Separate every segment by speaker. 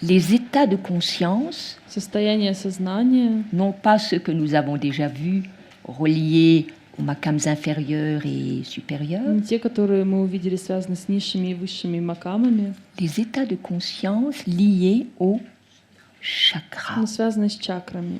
Speaker 1: les états de conscience,
Speaker 2: Состояние сознания,
Speaker 1: non pas ceux que nous avons déjà vus, reliés aux makams inférieurs et supérieurs,
Speaker 2: не те, которые мы увидели, связаны с низшими и высшими макамами,
Speaker 1: les états de conscience liés aux chakras.
Speaker 2: но связаны с чакрами.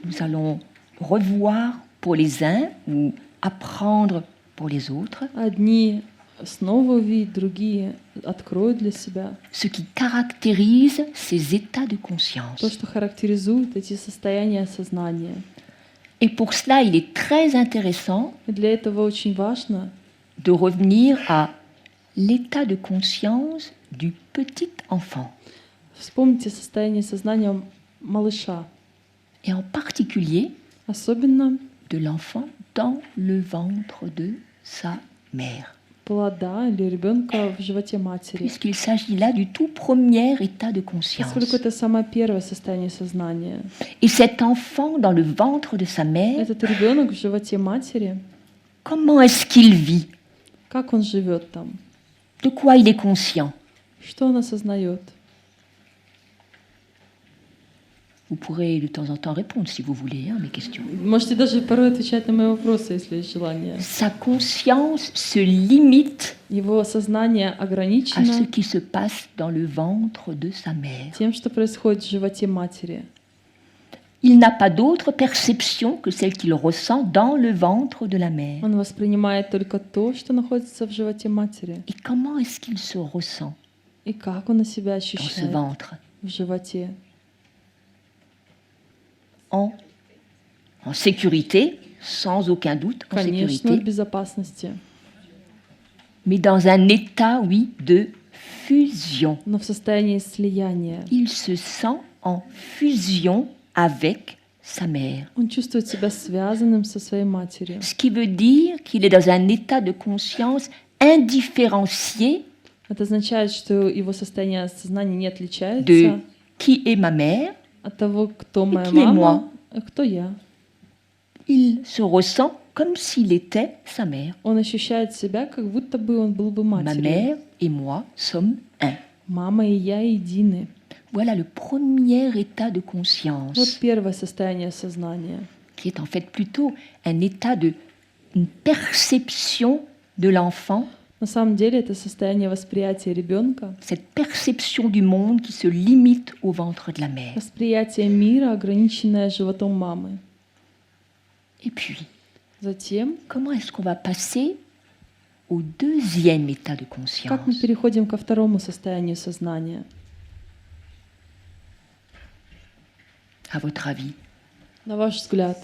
Speaker 1: Nous allons revoir pour les uns ou apprendre pour les autres
Speaker 2: Одни снова увидят, другие откроют для себя
Speaker 1: ce qui caractérise ces états de conscience.
Speaker 2: то, что характеризует эти состояния сознания.
Speaker 1: Et pour cela, il est très intéressant
Speaker 2: И для этого очень важно
Speaker 1: de revenir à l'état de conscience du petit enfant,
Speaker 2: вспомнить состояние сознания малыша,
Speaker 1: et en particulier
Speaker 2: особенно
Speaker 1: de l'enfant dans le ventre de sa mère,
Speaker 2: плода или ребенка в животе матери.
Speaker 1: puisqu'il s'agit là du tout premier état de conscience.
Speaker 2: Поскольку это самое первое состояние сознания.
Speaker 1: Et cet enfant dans le ventre de sa mère,
Speaker 2: Этот ребенок в животе матери,
Speaker 1: comment est-ce qu'il vit?
Speaker 2: как он живет там?
Speaker 1: De quoi il est conscient?
Speaker 2: Что он осознает?
Speaker 1: Vous pourrez de temps en temps répondre si vous voulez à mes questions.
Speaker 2: Можете даже порой отвечать на мои вопросы, если есть желание.
Speaker 1: Sa conscience se limite
Speaker 2: Его сознание
Speaker 1: à ce
Speaker 2: ограничено
Speaker 1: qui se passe dans le ventre de sa mère.
Speaker 2: тем, что происходит в животе матери.
Speaker 1: Il n'a pas d'autre perception que celle qu'il ressent dans le ventre de la mère.
Speaker 2: Он воспринимает только то, что находится в животе матери.
Speaker 1: Et comment est-ce qu'il se ressent
Speaker 2: И как он себя
Speaker 1: dans ce
Speaker 2: ощущает
Speaker 1: ventre?
Speaker 2: в животе?
Speaker 1: En sécurité, sans aucun doute, en
Speaker 2: Конечно, в
Speaker 1: sécurité,
Speaker 2: безопасности,
Speaker 1: mais dans un état, oui, de fusion.
Speaker 2: но в состоянии слияния.
Speaker 1: Il se sent en fusion avec sa mère.
Speaker 2: Он чувствует себя связанным со своей матерью.
Speaker 1: Ce qui veut dire qu'il est dans un état de conscience indifférencié
Speaker 2: Это означает, что его состояние сознания не
Speaker 1: de
Speaker 2: отличается
Speaker 1: qui est ma mère.
Speaker 2: от того, кто моя
Speaker 1: qui est moi?
Speaker 2: мама, а кто я.
Speaker 1: Il se ressent comme s'il était sa mère.
Speaker 2: Он ощущает себя, как будто бы он был бы
Speaker 1: Ma
Speaker 2: матерью.
Speaker 1: mère et moi sommes un.
Speaker 2: Мама и я едины.
Speaker 1: Voilà le premier état de
Speaker 2: Вот
Speaker 1: conscience,
Speaker 2: первое состояние сознания.
Speaker 1: qui est en fait plutôt un état de une perception de l'enfant,
Speaker 2: На самом деле это состояние восприятия ребенка,
Speaker 1: cette perception du monde qui se limite au ventre de la mère.
Speaker 2: восприятие мира, ограниченное животом мамы.
Speaker 1: Et puis,
Speaker 2: Затем,
Speaker 1: comment est-ce qu'on va passer au deuxième état de
Speaker 2: как мы
Speaker 1: conscience?
Speaker 2: переходим ко второму состоянию сознания?
Speaker 1: À votre avis?
Speaker 2: На ваш взгляд?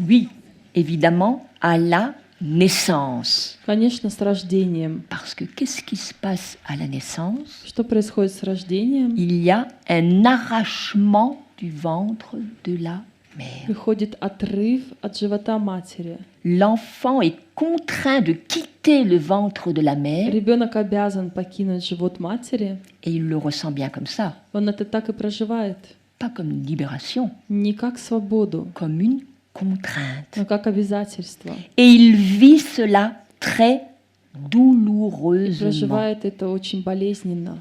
Speaker 1: Oui, évidemment, à la naissance.
Speaker 2: Конечно, с рождением.
Speaker 1: Parce que qu'est-ce qui se passe à la naissance?
Speaker 2: Что происходит с рождением?
Speaker 1: Il y a un arrachement du ventre de la mère.
Speaker 2: Приходит отрыв от живота матери.
Speaker 1: L'enfant est contraint de quitter le ventre de la mère
Speaker 2: Ребенок обязан покинуть живот матери.
Speaker 1: et il le ressent bien comme ça,
Speaker 2: Он это так и проживает.
Speaker 1: pas comme une libération,
Speaker 2: Не как свободу,
Speaker 1: comme une contrainte.
Speaker 2: но как обязательство.
Speaker 1: Et il vit cela très
Speaker 2: И
Speaker 1: douloureusement.
Speaker 2: проживает это очень болезненно.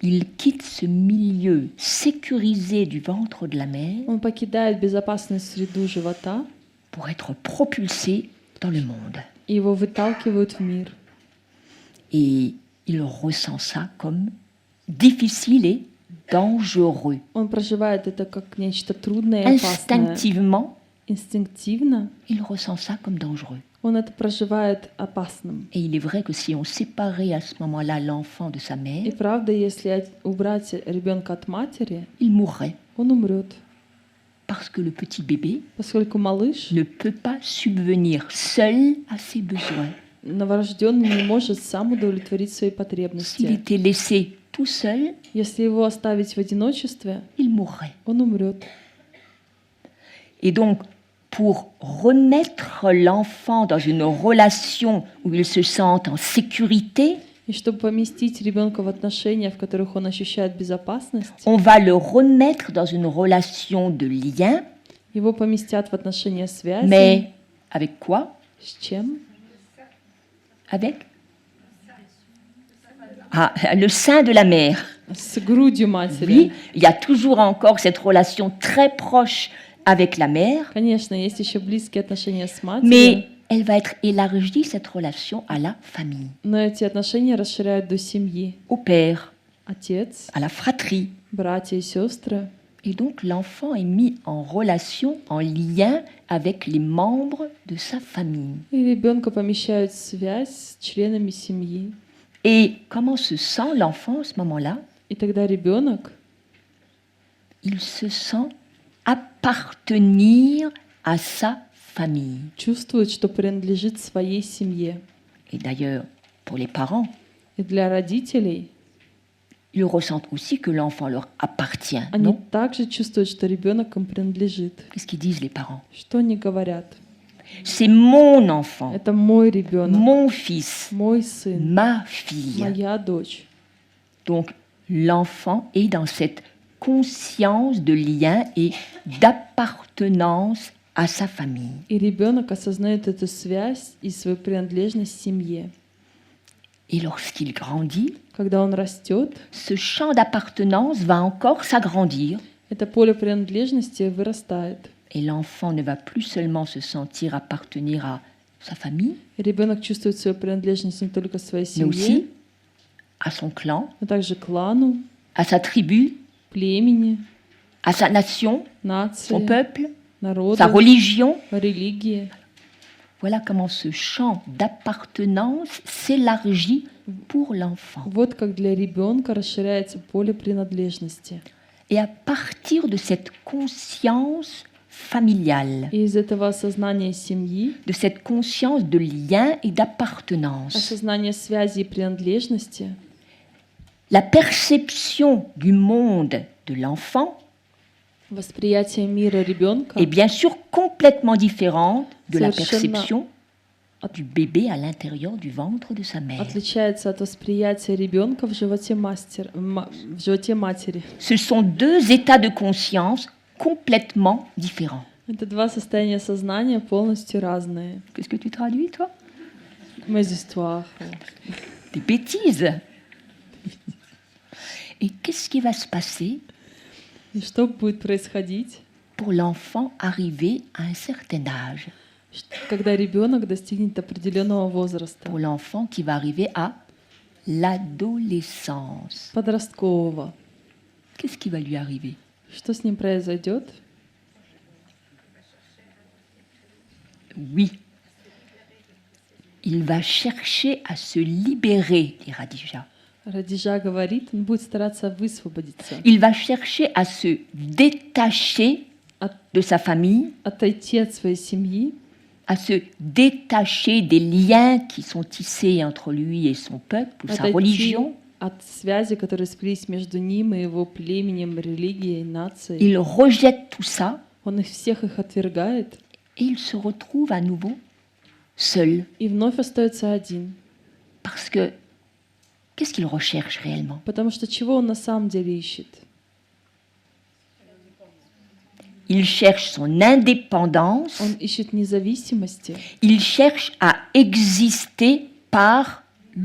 Speaker 1: Il quitte ce milieu sécurisé du ventre de la mère
Speaker 2: Он покидает безопасную среду живота,
Speaker 1: pour être propulsé dans le monde.
Speaker 2: и его выталкивают в мир.
Speaker 1: Et il ressent ça comme difficile et dangereux.
Speaker 2: Он проживает это как нечто трудное и опасное.
Speaker 1: Instinctivement,
Speaker 2: Инстинктивно
Speaker 1: il ressent ça comme dangereux.
Speaker 2: он это проживает опасным.
Speaker 1: Et il est vrai que si on séparait à ce moment-là l'enfant de sa
Speaker 2: И
Speaker 1: mère,
Speaker 2: правда, если убрать ребенка от матери,
Speaker 1: il mourrait.
Speaker 2: он умрет,
Speaker 1: Parce que le petit bébé
Speaker 2: поскольку малыш
Speaker 1: ne peut pas subvenir seul à ses besoins.
Speaker 2: новорожденный не может сам удовлетворить свои
Speaker 1: S'il
Speaker 2: потребности.
Speaker 1: était laissé tout seul,
Speaker 2: Если его оставить в одиночестве,
Speaker 1: il mourrait.
Speaker 2: он умрет.
Speaker 1: Et donc, pour remettre l'enfant dans une relation où il se sent en sécurité,
Speaker 2: И чтобы поместить ребенка в отношения, в которых он ощущает безопасность,
Speaker 1: on va le remettre dans une relation de lien,
Speaker 2: его поместят в отношения связи.
Speaker 1: mais avec quoi?
Speaker 2: С чем?
Speaker 1: Avec le sein de la mère.
Speaker 2: с грудью матери.
Speaker 1: Oui, il y a toujours encore cette relation très proche avec la mère,
Speaker 2: Конечно, есть еще близкие отношения с
Speaker 1: mais
Speaker 2: матерью,
Speaker 1: elle va être élargie, cette relation, à la famille,
Speaker 2: но эти отношения расширяют до семьи.
Speaker 1: au père,
Speaker 2: Отец,
Speaker 1: à la fratrie.
Speaker 2: братья и сестры.
Speaker 1: Et donc l'enfant est mis en relation, en lien avec les membres de sa famille.
Speaker 2: И ребенка помещают в связь с членами семьи.
Speaker 1: Et comment se sent l'enfant à ce moment-là?
Speaker 2: И тогда ребенок
Speaker 1: Il se sent appartenir à sa famille.
Speaker 2: чувствует, что принадлежит своей семье.
Speaker 1: Et d'ailleurs, pour les parents,
Speaker 2: И для родителей
Speaker 1: ils ressentent aussi que l'enfant leur appartient,
Speaker 2: они
Speaker 1: non?
Speaker 2: также чувствуют, что ребенок им принадлежит.
Speaker 1: Qu'est-ce qu'ils disent les parents?
Speaker 2: Что они говорят?
Speaker 1: C'est mon enfant,
Speaker 2: Это мой ребенок,
Speaker 1: mon fils,
Speaker 2: мой сын,
Speaker 1: ma fille.
Speaker 2: моя дочь.
Speaker 1: Donc l'enfant est dans cette conscience de lien et d'appartenance à sa famille.
Speaker 2: И ребенок осознает эту связь и свою принадлежность семье.
Speaker 1: Et lorsqu'il grandit,
Speaker 2: Когда он растет,
Speaker 1: ce champ d'appartenance va encore s'agrandir
Speaker 2: это поле принадлежности вырастает.
Speaker 1: et l'enfant ne va plus seulement se sentir appartenir à sa famille,
Speaker 2: И ребенок чувствует свою принадлежность не только своей
Speaker 1: mais aussi
Speaker 2: семье,
Speaker 1: à son clan,
Speaker 2: но также клану,
Speaker 1: à sa tribu,
Speaker 2: племени,
Speaker 1: à sa nation, son
Speaker 2: нации,
Speaker 1: peuple,
Speaker 2: народу,
Speaker 1: sa religion.
Speaker 2: религии.
Speaker 1: Voilà comment ce champ d'appartenance s'élargit pour l'enfant.
Speaker 2: Вот как для ребенка расширяется поле принадлежности.
Speaker 1: Et à partir de cette conscience familiale,
Speaker 2: И из этого осознания семьи,
Speaker 1: de cette conscience de lien et d'appartenance,
Speaker 2: осознания связи и принадлежности,
Speaker 1: la perception du monde de l'enfant
Speaker 2: восприятие мира ребенка
Speaker 1: est bien sûr complètement différente de la
Speaker 2: Совершенно
Speaker 1: perception du bébé à l'intérieur du ventre de sa mère.
Speaker 2: отличается от восприятия ребенка в животе в животе матери.
Speaker 1: Ce sont deux états de conscience complètement différents.
Speaker 2: Это два состояния сознания полностью разные.
Speaker 1: Qu'est-ce que tu traduis, toi?
Speaker 2: Mes histoires.
Speaker 1: Des bêtises. Et qu'est-ce qui va se passer
Speaker 2: И что будет происходить,
Speaker 1: pour l'enfant arrivé à un certain âge,
Speaker 2: когда ребенок достигнет определенного возраста,
Speaker 1: pour l'enfant qui va arriver à l'adolescence?
Speaker 2: подросткового?
Speaker 1: Qu'est-ce qui va lui arriver?
Speaker 2: Что с ним произойдет?
Speaker 1: Oui, il va chercher à se libérer, dit Radija.
Speaker 2: Радижа говорит, он будет стараться высвободиться,
Speaker 1: Il va chercher à se détacher de sa famille,
Speaker 2: отойти от своей семьи,
Speaker 1: à se détacher des liens qui sont tissés entre lui et son peuple ou sa
Speaker 2: отойти
Speaker 1: religion.
Speaker 2: от связи, которые сплелись между ним и его племенем, религией, нацией.
Speaker 1: Il rejette tout ça
Speaker 2: Он их всех их отвергает
Speaker 1: et il se retrouve à nouveau seul.
Speaker 2: и вновь остается один.
Speaker 1: Parce que qu'est-ce qu'il recherche réellement?
Speaker 2: Потому что чего он на самом деле ищет?
Speaker 1: Il cherche son indépendance,
Speaker 2: Он ищет независимости,
Speaker 1: il cherche à exister par
Speaker 2: и он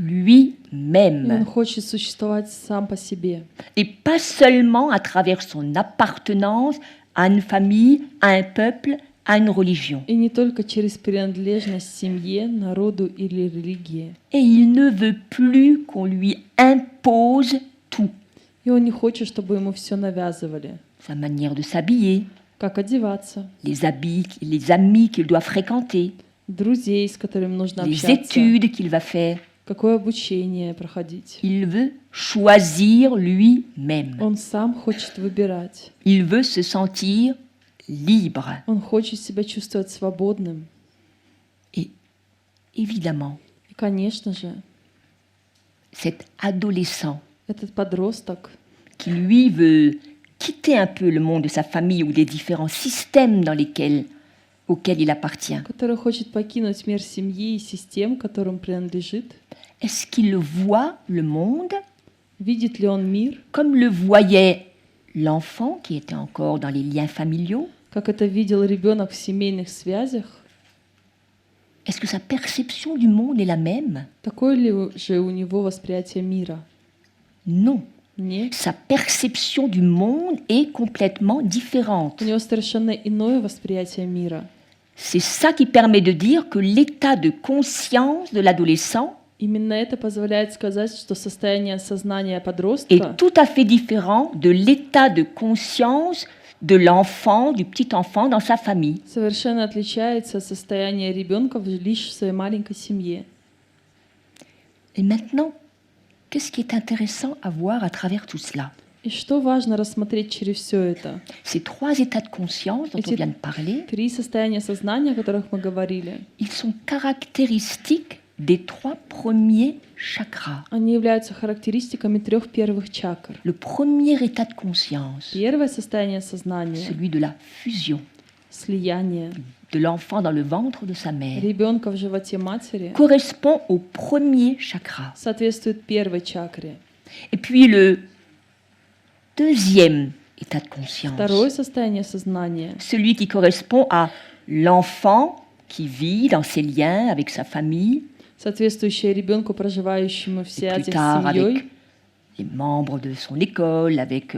Speaker 1: lui-même.
Speaker 2: хочет существовать сам по себе.
Speaker 1: Et pas seulement à travers son appartenance à une famille, à un peuple, à une religion.
Speaker 2: И не только через принадлежность семье, народу или религии.
Speaker 1: Et il ne veut plus qu'on lui impose tout.
Speaker 2: И он не хочет, чтобы ему все навязывали.
Speaker 1: Sa manière de s'habiller,
Speaker 2: Как одеваться,
Speaker 1: les habits, les amis qu'il doit fréquenter,
Speaker 2: друзей, с которыми нужно
Speaker 1: les
Speaker 2: общаться,
Speaker 1: études qu'il va faire.
Speaker 2: какое обучение проходить.
Speaker 1: Il veut choisir lui-même.
Speaker 2: Он сам хочет выбирать.
Speaker 1: Il veut se sentir libre.
Speaker 2: Он хочет себя чувствовать свободным.
Speaker 1: Et évidemment,
Speaker 2: И, конечно же,
Speaker 1: cet adolescent
Speaker 2: этот подросток,
Speaker 1: qui lui veut quitter un peu le monde de sa famille ou des différents systèmes auxquels il appartient,
Speaker 2: который хочет покинуть мир семьи и систем, которым принадлежит,
Speaker 1: est-ce qu'il voit le monde
Speaker 2: видит ли он мир,
Speaker 1: comme le voyait l'enfant qui était encore dans les liens familiaux?
Speaker 2: как это видел ребенок в семейных связях?
Speaker 1: Est-ce que sa perception du monde est la même?
Speaker 2: Такое ли же у него восприятие мира?
Speaker 1: Non.
Speaker 2: Нет.
Speaker 1: Sa perception du monde est complètement différente.
Speaker 2: У него совершенно иное восприятие мира.
Speaker 1: C'est ça qui permet de dire que l'état de conscience de l'adolescent
Speaker 2: Именно это позволяет сказать, что состояние сознания
Speaker 1: est
Speaker 2: подростка
Speaker 1: tout à fait différent de l'état de conscience de l'enfant, du petit enfant dans sa famille.
Speaker 2: совершенно отличается от состояния ребенка лишь в своей маленькой семье.
Speaker 1: Et maintenant, qu'est-ce qui est intéressant à voir à travers tout cela?
Speaker 2: И что важно рассмотреть через все это?
Speaker 1: Ces trois états de conscience dont on vient de parler,
Speaker 2: Три состояния сознания, о которых мы говорили,
Speaker 1: ils sont caractéristiques des trois premiers chakras.
Speaker 2: они являются характеристиками трех первых чакр.
Speaker 1: Le premier état de conscience,
Speaker 2: Первое состояние сознания
Speaker 1: celui de la fusion
Speaker 2: — слияние
Speaker 1: de l'enfant dans le ventre de sa mère,
Speaker 2: ребенка в животе матери,
Speaker 1: correspond au premier chakra.
Speaker 2: соответствует первой чакре.
Speaker 1: Et puis le deuxième état de conscience,
Speaker 2: Второе состояние сознания —
Speaker 1: celui qui correspond à l'enfant qui vit dans ses liens avec sa famille,
Speaker 2: соответствующее ребенку, проживающему в
Speaker 1: et plus
Speaker 2: связи с
Speaker 1: tard avec
Speaker 2: семьей,
Speaker 1: les membres de son école, avec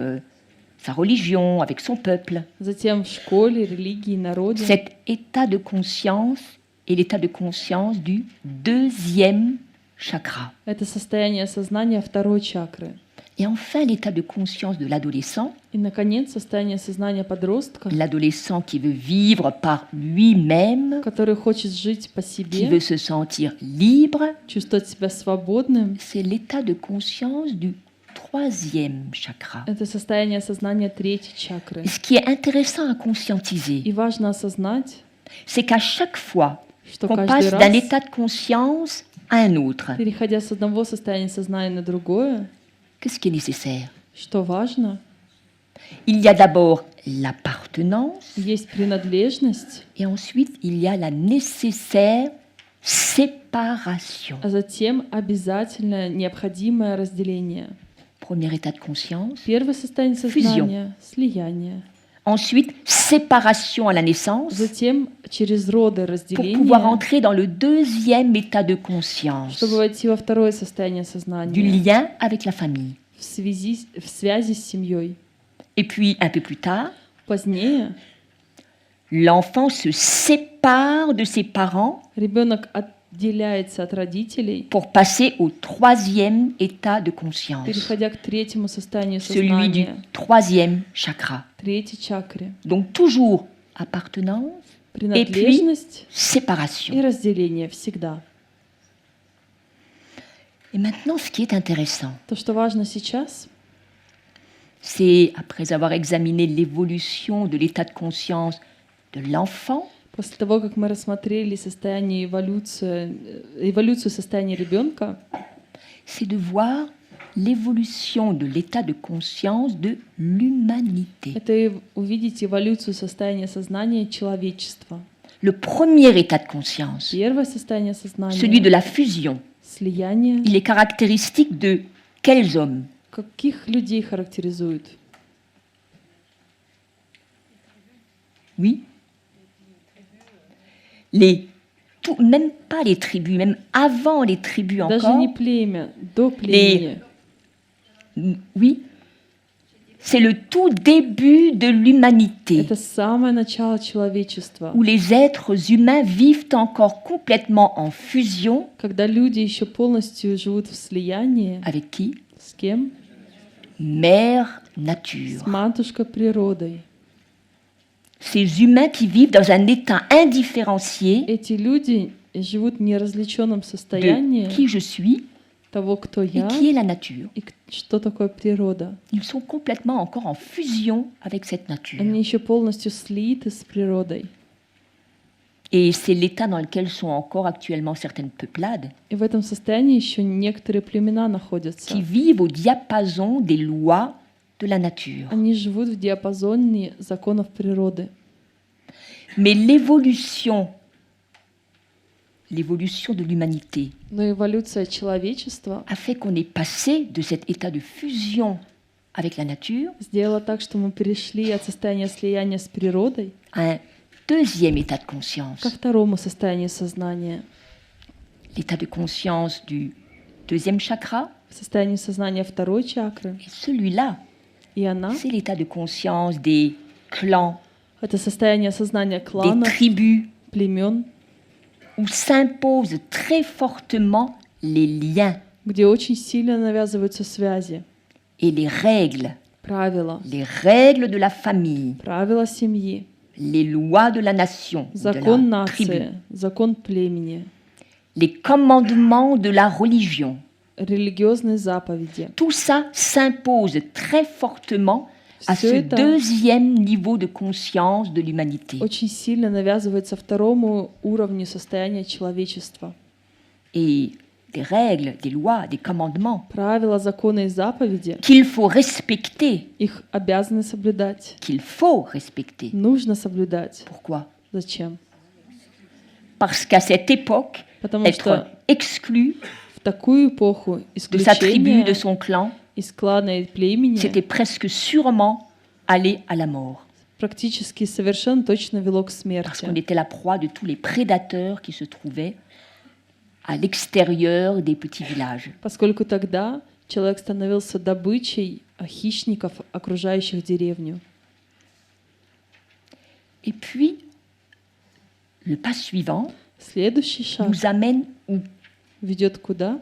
Speaker 1: sa religion, avec son peuple.
Speaker 2: затем в школе, религии, народе.
Speaker 1: Cet état de conscience est l'état de conscience du deuxième chakra.
Speaker 2: Это состояние сознания второй чакры.
Speaker 1: Et enfin, l'état de conscience de l'adolescent,
Speaker 2: И, наконец, состояние сознания подростка,
Speaker 1: l'adolescent qui veut vivre par lui-même,
Speaker 2: который хочет жить по
Speaker 1: qui
Speaker 2: себе,
Speaker 1: veut se sentir libre,
Speaker 2: чувствовать себя свободным.
Speaker 1: c'est l'état de conscience du troisième chakra.
Speaker 2: Это состояние сознания третьей чакры.
Speaker 1: Et ce qui est intéressant à conscientiser,
Speaker 2: И важно осознать,
Speaker 1: c'est qu'à chaque fois
Speaker 2: что
Speaker 1: qu'on
Speaker 2: каждый
Speaker 1: passe d'un
Speaker 2: раз,
Speaker 1: état de conscience à un autre,
Speaker 2: переходя с одного состояния сознания на другое,
Speaker 1: qu'est-ce qui est nécessaire?
Speaker 2: что важно,
Speaker 1: Il y a d'abord l'appartenance
Speaker 2: есть принадлежность,
Speaker 1: et ensuite il y a la nécessaire séparation.
Speaker 2: а затем обязательно необходимое разделение.
Speaker 1: Premier état de conscience,
Speaker 2: Первое состояние сознания — слияние.
Speaker 1: ensuite séparation à la naissance
Speaker 2: Затем через роды
Speaker 1: pour pouvoir
Speaker 2: разделение,
Speaker 1: entrer dans le deuxième état de conscience
Speaker 2: чтобы войти во второе состояние
Speaker 1: du
Speaker 2: сознания
Speaker 1: lien avec la famille.
Speaker 2: в связи с семьей.
Speaker 1: Et puis un peu plus tard,
Speaker 2: Позднее
Speaker 1: l'enfant se sépare de ses parents
Speaker 2: ребенок отделяется от родителей,
Speaker 1: pour passer au troisième état de conscience,
Speaker 2: переходя к третьему состоянию
Speaker 1: celui du
Speaker 2: сознания,
Speaker 1: troisième chakra.
Speaker 2: третьей чакре.
Speaker 1: Donc toujours appartenance,
Speaker 2: Принадлежность и
Speaker 1: séparation.
Speaker 2: разделение всегда.
Speaker 1: Et maintenant, ce qui est intéressant,
Speaker 2: То, что важно сейчас,
Speaker 1: c'est, après avoir examiné l'évolution de l'état de conscience de l'enfant,
Speaker 2: после того, как мы рассмотрели состояние эволюцию состояния ребенка,
Speaker 1: c'est de voir l'évolution de l'état de conscience de l'humanité.
Speaker 2: это увидеть эволюцию состояния сознания человечества.
Speaker 1: Le premier état de conscience,
Speaker 2: Первое состояние сознания,
Speaker 1: celui de la fusion,
Speaker 2: слияние,
Speaker 1: il est caractéristique de quels hommes?
Speaker 2: каких людей характеризует?
Speaker 1: Oui. Même pas les tribus, même avant les tribus
Speaker 2: Даже
Speaker 1: encore.
Speaker 2: не племя, до племени.
Speaker 1: Oui. C'est le tout début de l'humanité,
Speaker 2: Это самое начало человечества,
Speaker 1: où les êtres humains vivent encore complètement en fusion.
Speaker 2: когда люди еще полностью живут в слиянии.
Speaker 1: Avec qui?
Speaker 2: С кем?
Speaker 1: Mère
Speaker 2: С
Speaker 1: nature.
Speaker 2: матушкой природой.
Speaker 1: Ces humains qui vivent dans un état indifférencié
Speaker 2: Эти люди живут в неразличенном
Speaker 1: de
Speaker 2: состоянии
Speaker 1: qui je suis
Speaker 2: того, кто
Speaker 1: et
Speaker 2: я,
Speaker 1: qui est la nature.
Speaker 2: и что такое природа.
Speaker 1: Ils sont complètement encore en fusion avec cette nature.
Speaker 2: Они еще полностью слиты с природой.
Speaker 1: Et c'est l'état dans lequel sont encore actuellement certaines peuplades
Speaker 2: И в этом состоянии еще некоторые племена находятся.
Speaker 1: qui vivent au diapason des lois de la nature.
Speaker 2: Они живут в диапазоне законов природы.
Speaker 1: Mais l'évolution de l'humanité
Speaker 2: Но эволюция человечества
Speaker 1: a fait qu'on est passé de cet état de fusion avec la nature
Speaker 2: сделала так, что мы перешли от состояния слияния с природой
Speaker 1: à un deuxième état de conscience,
Speaker 2: ко второму состоянию сознания.
Speaker 1: l'état de conscience du deuxième chakra,
Speaker 2: в состоянии сознания второй чакры.
Speaker 1: Et celui-là,
Speaker 2: И она
Speaker 1: c'est l'état de conscience des clans,
Speaker 2: — это состояние сознания
Speaker 1: des
Speaker 2: кланов,
Speaker 1: tribus,
Speaker 2: племен,
Speaker 1: où s'imposent très fortement les liens
Speaker 2: где очень сильно навязываются связи,
Speaker 1: et les règles de la famille,
Speaker 2: правила семьи,
Speaker 1: les lois de la nation, de
Speaker 2: закон
Speaker 1: la tribu,
Speaker 2: нации, закон племени,
Speaker 1: les commandements de la religion.
Speaker 2: религиозные заповеди.
Speaker 1: Tout ça s'impose très fortement à
Speaker 2: Всё
Speaker 1: ce
Speaker 2: это
Speaker 1: deuxième niveau de conscience de l'humanité.
Speaker 2: очень сильно навязывается второму уровню состояния человечества.
Speaker 1: Et des règles, des lois, des commandements
Speaker 2: Правила, законы и заповеди,
Speaker 1: qu'il faut respecter,
Speaker 2: их обязаны соблюдать.
Speaker 1: qu'il faut respecter.
Speaker 2: Нужно соблюдать.
Speaker 1: Pourquoi?
Speaker 2: Зачем?
Speaker 1: Parce qu'à cette époque,
Speaker 2: Потому
Speaker 1: être
Speaker 2: что
Speaker 1: exclu
Speaker 2: в такую эпоху
Speaker 1: de sa tribu, de
Speaker 2: исключение
Speaker 1: son clan,
Speaker 2: из клана и племени
Speaker 1: c'était presque sûrement aller à la mort.
Speaker 2: практически совершенно точно вело к
Speaker 1: Parce
Speaker 2: смерти.
Speaker 1: qu'on était la proie de tous les prédateurs qui se trouvaient à l'extérieur des petits villages.
Speaker 2: Поскольку тогда человек становился добычей хищников, окружающих деревню.
Speaker 1: Et puis, le pas suivant
Speaker 2: Следующий шаг
Speaker 1: nous amène
Speaker 2: ведет куда?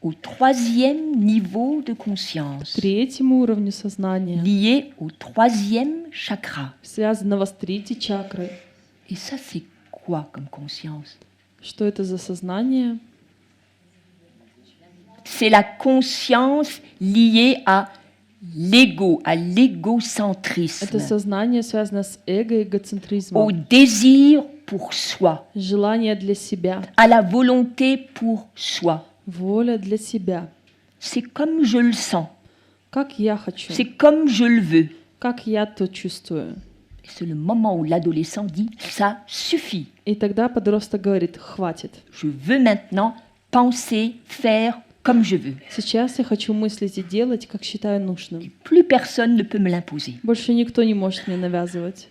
Speaker 1: au troisième niveau de conscience,
Speaker 2: К третьему уровню сознания,
Speaker 1: lié au troisième chakra.
Speaker 2: связанного с третьей чакрой.
Speaker 1: Et ça, c'est quoi comme conscience?
Speaker 2: Что это за сознание?
Speaker 1: C'est la conscience liée à l'ego, à l'égocentrisme,
Speaker 2: Это сознание связано с эго,
Speaker 1: au
Speaker 2: эгоцентризмом,
Speaker 1: désir pour soi,
Speaker 2: желание для себя,
Speaker 1: à la volonté pour soi.
Speaker 2: воля для себя.
Speaker 1: C'est comme je le sens,
Speaker 2: Как я хочу,
Speaker 1: c'est comme je le veux.
Speaker 2: как я то чувствую.
Speaker 1: Et c'est le moment où l'adolescent dit « ça suffit,
Speaker 2: И тогда подросток говорит: хватит.
Speaker 1: je veux maintenant penser, faire comme je veux.
Speaker 2: Сейчас я хочу мыслить и делать, как считаю нужным.
Speaker 1: Plus personne ne peut me l'imposer.
Speaker 2: Больше никто не может мне навязывать».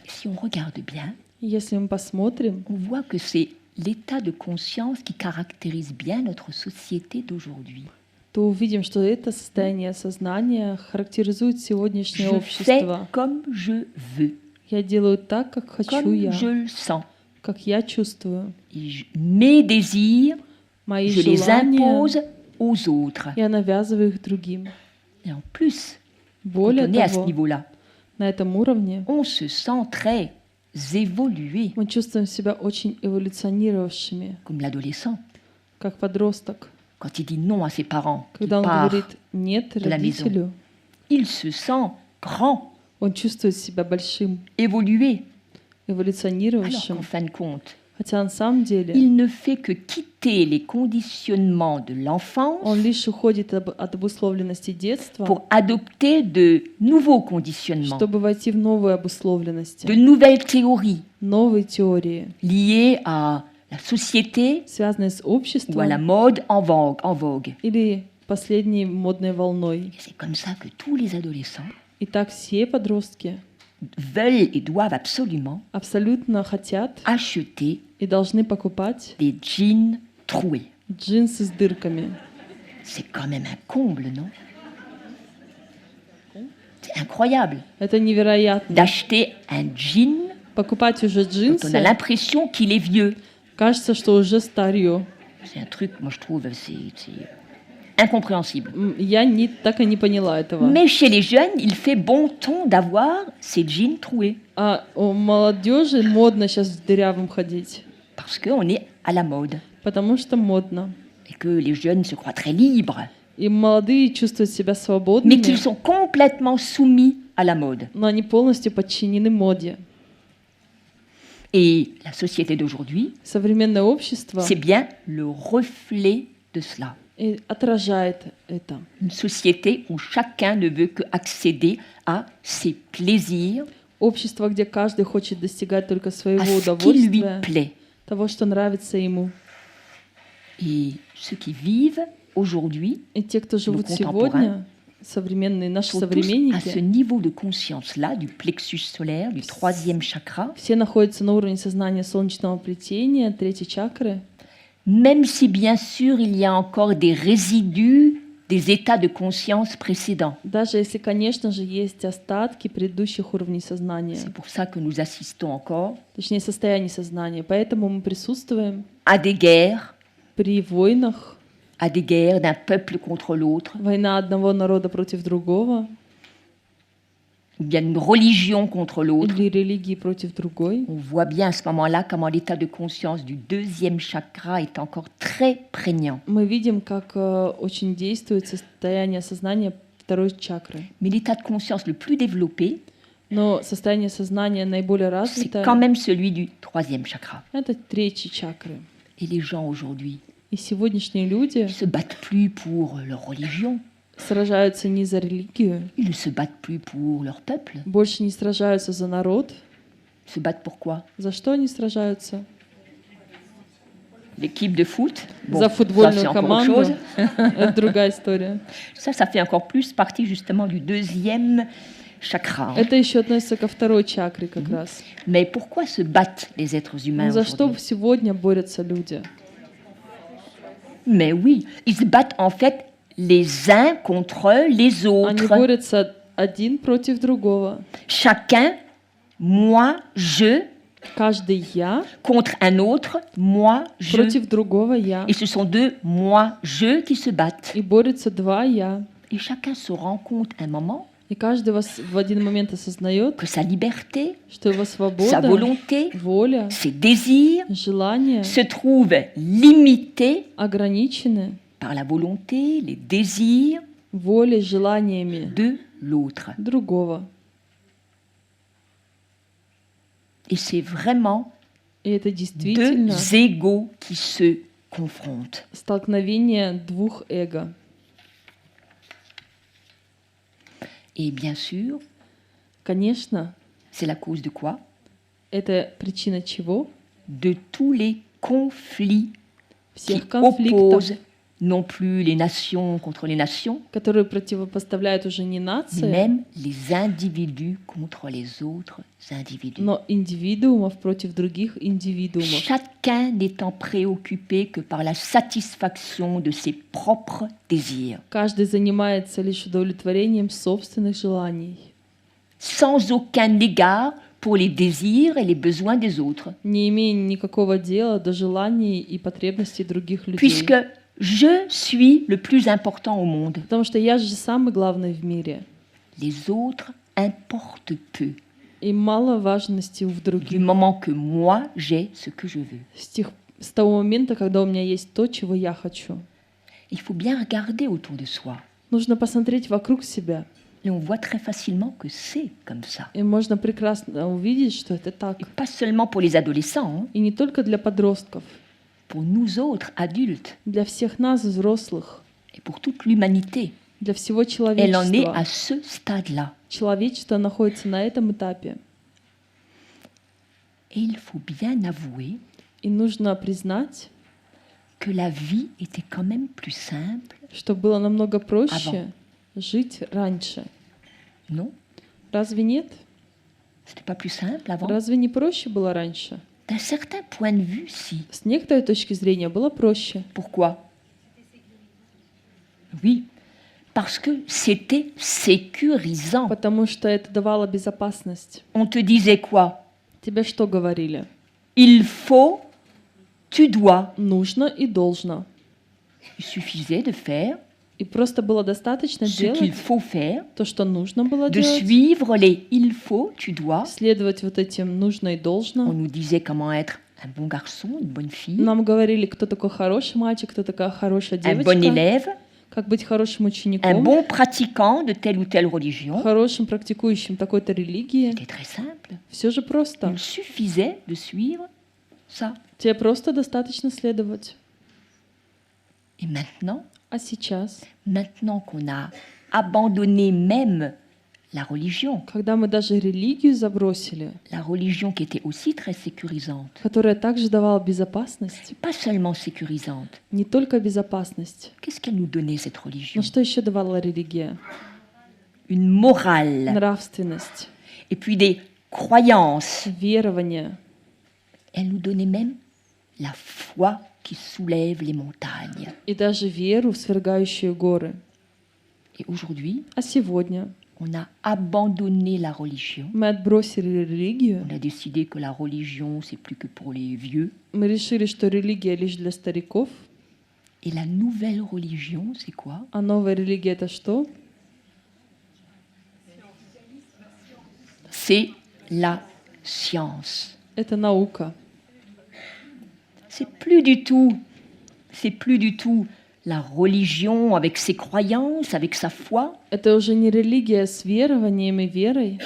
Speaker 1: Et si on regarde bien,
Speaker 2: И если мы посмотрим,
Speaker 1: on voit que c'est l'état de conscience qui caractérise bien notre société d'aujourd'hui.
Speaker 2: то увидим, что это состояние сознания характеризует сегодняшнее
Speaker 1: Je fais
Speaker 2: общество.
Speaker 1: comme je veux,
Speaker 2: Я делаю так, как хочу
Speaker 1: comme
Speaker 2: я,
Speaker 1: je le sens.
Speaker 2: как я чувствую.
Speaker 1: Et mes désirs,
Speaker 2: Мои
Speaker 1: je les
Speaker 2: желания
Speaker 1: impose aux autres.
Speaker 2: я навязываю их другим.
Speaker 1: Et en plus, quand
Speaker 2: Более
Speaker 1: on est à ce
Speaker 2: того,
Speaker 1: niveau-là,
Speaker 2: на этом уровне
Speaker 1: on se sent très évolué,
Speaker 2: мы чувствуем себя очень эволюционировавшими,
Speaker 1: comme l'adolescent.
Speaker 2: как подросток.
Speaker 1: Quand il dit non à ses parents, qu'il
Speaker 2: Когда он
Speaker 1: part,
Speaker 2: говорит «нет»
Speaker 1: de la maison.
Speaker 2: родителю,
Speaker 1: il se sent grand,
Speaker 2: он чувствует себя большим,
Speaker 1: évolué. Alors
Speaker 2: эволюционировавшим.
Speaker 1: qu'en fin de compte,
Speaker 2: Хотя на самом деле
Speaker 1: il ne fait que quitter les conditionnements de l'enfance
Speaker 2: он лишь уходит от обусловленности детства,
Speaker 1: pour adopter de nouveaux conditionnements,
Speaker 2: чтобы войти в новые обусловленности,
Speaker 1: de nouvelles théories
Speaker 2: новые теории,
Speaker 1: liées à la société
Speaker 2: связанные с
Speaker 1: ou à la
Speaker 2: обществом
Speaker 1: mode en vogue.
Speaker 2: или последней модной волной.
Speaker 1: Et c'est comme ça que tous les adolescents
Speaker 2: И так все подростки
Speaker 1: veulent et doivent absolument
Speaker 2: абсолютно хотят
Speaker 1: acheter
Speaker 2: и должны покупать
Speaker 1: des jeans troués.
Speaker 2: джинсы с дырками.
Speaker 1: C'est quand même un comble, non? C'est incroyable
Speaker 2: Это невероятно.
Speaker 1: d'acheter un jean
Speaker 2: Покупать уже
Speaker 1: dont on a
Speaker 2: джинсы,
Speaker 1: l'impression qu'il est vieux.
Speaker 2: кажется, что уже старье.
Speaker 1: C'est un truc, moi je trouve, c'est incompréhensible.
Speaker 2: Я так и не поняла этого.
Speaker 1: Mais chez les jeunes, il fait bon ton d'avoir ces jeans troués.
Speaker 2: А у молодежи модно сейчас с дырявым ходить,
Speaker 1: Parce qu'on est à la mode.
Speaker 2: потому что модно.
Speaker 1: Et que les jeunes se croient très libres.
Speaker 2: И молодые чувствуют себя
Speaker 1: Mais
Speaker 2: свободными,
Speaker 1: qu'ils sont complètement soumis à la mode.
Speaker 2: но они полностью подчинены моде.
Speaker 1: Et la société d'aujourd'hui,
Speaker 2: Современное общество
Speaker 1: c'est bien le reflet de cela.
Speaker 2: и отражает это.
Speaker 1: Une société où chacun ne veut qu'accéder à ses plaisirs,
Speaker 2: Общество, где каждый хочет достигать только
Speaker 1: à
Speaker 2: своего
Speaker 1: ce qui lui
Speaker 2: удовольствия,
Speaker 1: plaît.
Speaker 2: того, что нравится ему.
Speaker 1: Et ceux qui vivent aujourd'hui
Speaker 2: И те, кто живут
Speaker 1: contemporains
Speaker 2: сегодня, современные, наши
Speaker 1: sont tous à ce
Speaker 2: современники,
Speaker 1: niveau de conscience-là, du plexus solaire, du troisième chakra,
Speaker 2: все находятся на уровне сознания солнечного плетения, третьей чакры,
Speaker 1: même si bien sûr il y a encore des résidus des états de conscience précédents.
Speaker 2: Даже если, конечно же, есть остатки предыдущих уровней сознания,
Speaker 1: C'est pour ça que nous assistons encore
Speaker 2: точнее, состояний сознания. Поэтому мы присутствуем
Speaker 1: à des guerres d'un peuple contre l'autre,
Speaker 2: война одного народа против другого,
Speaker 1: ou bien une religion contre l'autre.
Speaker 2: или религии против другой.
Speaker 1: On voit bien à ce moment-là comment l'état de conscience du deuxième chakra est encore très prégnant.
Speaker 2: Мы видим, как очень действует состояние сознания второй чакры.
Speaker 1: Mais l'état de conscience le plus développé,
Speaker 2: Но состояние сознания наиболее
Speaker 1: c'est
Speaker 2: развитое
Speaker 1: quand même celui du troisième chakra.
Speaker 2: — это третьей чакры.
Speaker 1: Et les gens aujourd'hui
Speaker 2: И сегодняшние люди
Speaker 1: ne se battent plus pour leur religion,
Speaker 2: сражаются не за религию,
Speaker 1: ils ne se battent plus pour leur peuple.
Speaker 2: больше не сражаются за народ.
Speaker 1: Ils se battent pour quoi?
Speaker 2: За что они сражаются?
Speaker 1: L'équipe de foot? Bon,
Speaker 2: За
Speaker 1: ça, c'est
Speaker 2: футбольную
Speaker 1: encore autre
Speaker 2: команду.
Speaker 1: chose.
Speaker 2: Это другая история.
Speaker 1: Ça fait encore plus partie justement du deuxième chakra.
Speaker 2: Это еще относится ко второй чакре как раз.
Speaker 1: Mais pourquoi se battent les êtres humains
Speaker 2: Но за что
Speaker 1: aujourd'hui?
Speaker 2: сегодня борются люди?
Speaker 1: Mais oui, ils se battent en fait les uns contre les
Speaker 2: Они
Speaker 1: autres.
Speaker 2: борются один против другого.
Speaker 1: Chacun, moi, je,
Speaker 2: Каждый я
Speaker 1: contre un autre, moi, je.
Speaker 2: против другого я.
Speaker 1: Et ce sont deux moi, je qui se battent.
Speaker 2: И борются два я.
Speaker 1: Et chacun se rend compte à un moment
Speaker 2: И каждый в один момент осознает,
Speaker 1: que sa liberté,
Speaker 2: что его
Speaker 1: sa
Speaker 2: свобода,
Speaker 1: volonté,
Speaker 2: воля,
Speaker 1: ses désirs
Speaker 2: желания
Speaker 1: se trouvent limités
Speaker 2: ограничены
Speaker 1: par la volonté, les désirs
Speaker 2: волей, желаниями
Speaker 1: de l'autre.
Speaker 2: другого.
Speaker 1: Et c'est vraiment
Speaker 2: И это действительно
Speaker 1: deux égaux qui se confrontent.
Speaker 2: столкновение двух эго.
Speaker 1: Et bien sûr,
Speaker 2: Конечно,
Speaker 1: c'est la cause de quoi?
Speaker 2: это причина чего?
Speaker 1: De tous les conflits qui
Speaker 2: Всех конфликтов,
Speaker 1: opposent non plus les nations contre les nations,
Speaker 2: которые противопоставляют уже не
Speaker 1: mais
Speaker 2: нации,
Speaker 1: même les individus contre les autres individus.
Speaker 2: но индивидуумов против других индивидуумов.
Speaker 1: Chacun n'étant préoccupé que par la satisfaction de ses propres désirs,
Speaker 2: Каждый занимается лишь удовлетворением собственных желаний,
Speaker 1: sans aucun égard pour les désirs et les besoins des autres,
Speaker 2: не имея никакого дела до желаний и потребностей других людей.
Speaker 1: puisque je suis le plus important au monde.
Speaker 2: Потому что я же самый главный в мире.
Speaker 1: Les autres importent peu,
Speaker 2: И мало важности в
Speaker 1: du
Speaker 2: других.
Speaker 1: moment que moi j'ai ce que je veux.
Speaker 2: С того момента, когда у меня есть то, чего я хочу.
Speaker 1: Il faut bien regarder autour de soi.
Speaker 2: Нужно посмотреть вокруг себя.
Speaker 1: Et on voit très facilement que c'est comme ça.
Speaker 2: И можно прекрасно увидеть, что это так.
Speaker 1: Et pas seulement pour les adolescents, hein,
Speaker 2: И не только для подростков,
Speaker 1: pour nous autres adultes
Speaker 2: для всех нас, взрослых,
Speaker 1: et pour toute l'humanité.
Speaker 2: для всего
Speaker 1: Elle en est
Speaker 2: человечества.
Speaker 1: à ce stade-là.
Speaker 2: Человечество находится на этом этапе.
Speaker 1: Et il faut bien avouer
Speaker 2: И нужно признать,
Speaker 1: que la vie était quand même plus simple,
Speaker 2: что было намного проще жить раньше.
Speaker 1: non?
Speaker 2: Разве нет?
Speaker 1: C'était pas plus simple avant?
Speaker 2: Разве не проще было раньше?
Speaker 1: D'un certain point de vue, si.
Speaker 2: С некоторой точки зрения было проще.
Speaker 1: Pourquoi? Oui, parce que c'était sécurisant.
Speaker 2: Потому что это давало безопасность.
Speaker 1: On te disait quoi?
Speaker 2: Тебе что говорили?
Speaker 1: Il faut, tu dois.
Speaker 2: Нужно и должно.
Speaker 1: Il suffisait de faire
Speaker 2: И просто было достаточно
Speaker 1: ce qu'il
Speaker 2: делать
Speaker 1: faut faire,
Speaker 2: то, что нужно было
Speaker 1: de
Speaker 2: делать,
Speaker 1: suivre les il faut, tu dois.
Speaker 2: следовать вот этим нужно и
Speaker 1: On
Speaker 2: должно.
Speaker 1: nous disait comment être un bon garçon, une bonne fille,
Speaker 2: Нам говорили, кто такой хороший мальчик, кто такая хорошая
Speaker 1: un bon
Speaker 2: девочка,
Speaker 1: élève,
Speaker 2: как быть хорошим
Speaker 1: un
Speaker 2: учеником,
Speaker 1: bon pratiquant de telle ou telle religion.
Speaker 2: хорошим практикующим такой-то религии.
Speaker 1: C'était très simple.
Speaker 2: Все же просто.
Speaker 1: Il suffisait de suivre ça.
Speaker 2: Тебе просто достаточно следовать.
Speaker 1: Et maintenant,
Speaker 2: А сейчас,
Speaker 1: qu'on a abandonné même la religion
Speaker 2: когда мы даже религию забросили,
Speaker 1: qui était aussi très sécurisante,
Speaker 2: которая также давала безопасность,
Speaker 1: pas seulement sécurisante,
Speaker 2: не только безопасность,
Speaker 1: qu'est-ce qu'elle nous donnait cette religion?
Speaker 2: но что еще давала религия?
Speaker 1: Une morale,
Speaker 2: Нравственность,
Speaker 1: et puis des croyances.
Speaker 2: верование.
Speaker 1: Elle nous donnait même la foi qui soulève les montagnes.
Speaker 2: и даже веру в свергающие горы.
Speaker 1: Et aujourd'hui,
Speaker 2: А сегодня
Speaker 1: on a abandonné la religion.
Speaker 2: мы отбросили религию,
Speaker 1: On a décidé que la religion, c'est plus que pour les vieux.
Speaker 2: мы решили, что религия лишь для стариков,
Speaker 1: Et la nouvelle religion, c'est quoi?
Speaker 2: а новая религия это что?
Speaker 1: C'est la science.
Speaker 2: Это наука.
Speaker 1: C'est plus du tout la religion avec ses croyances, avec sa foi,
Speaker 2: Это уже не религия с верованием и верой,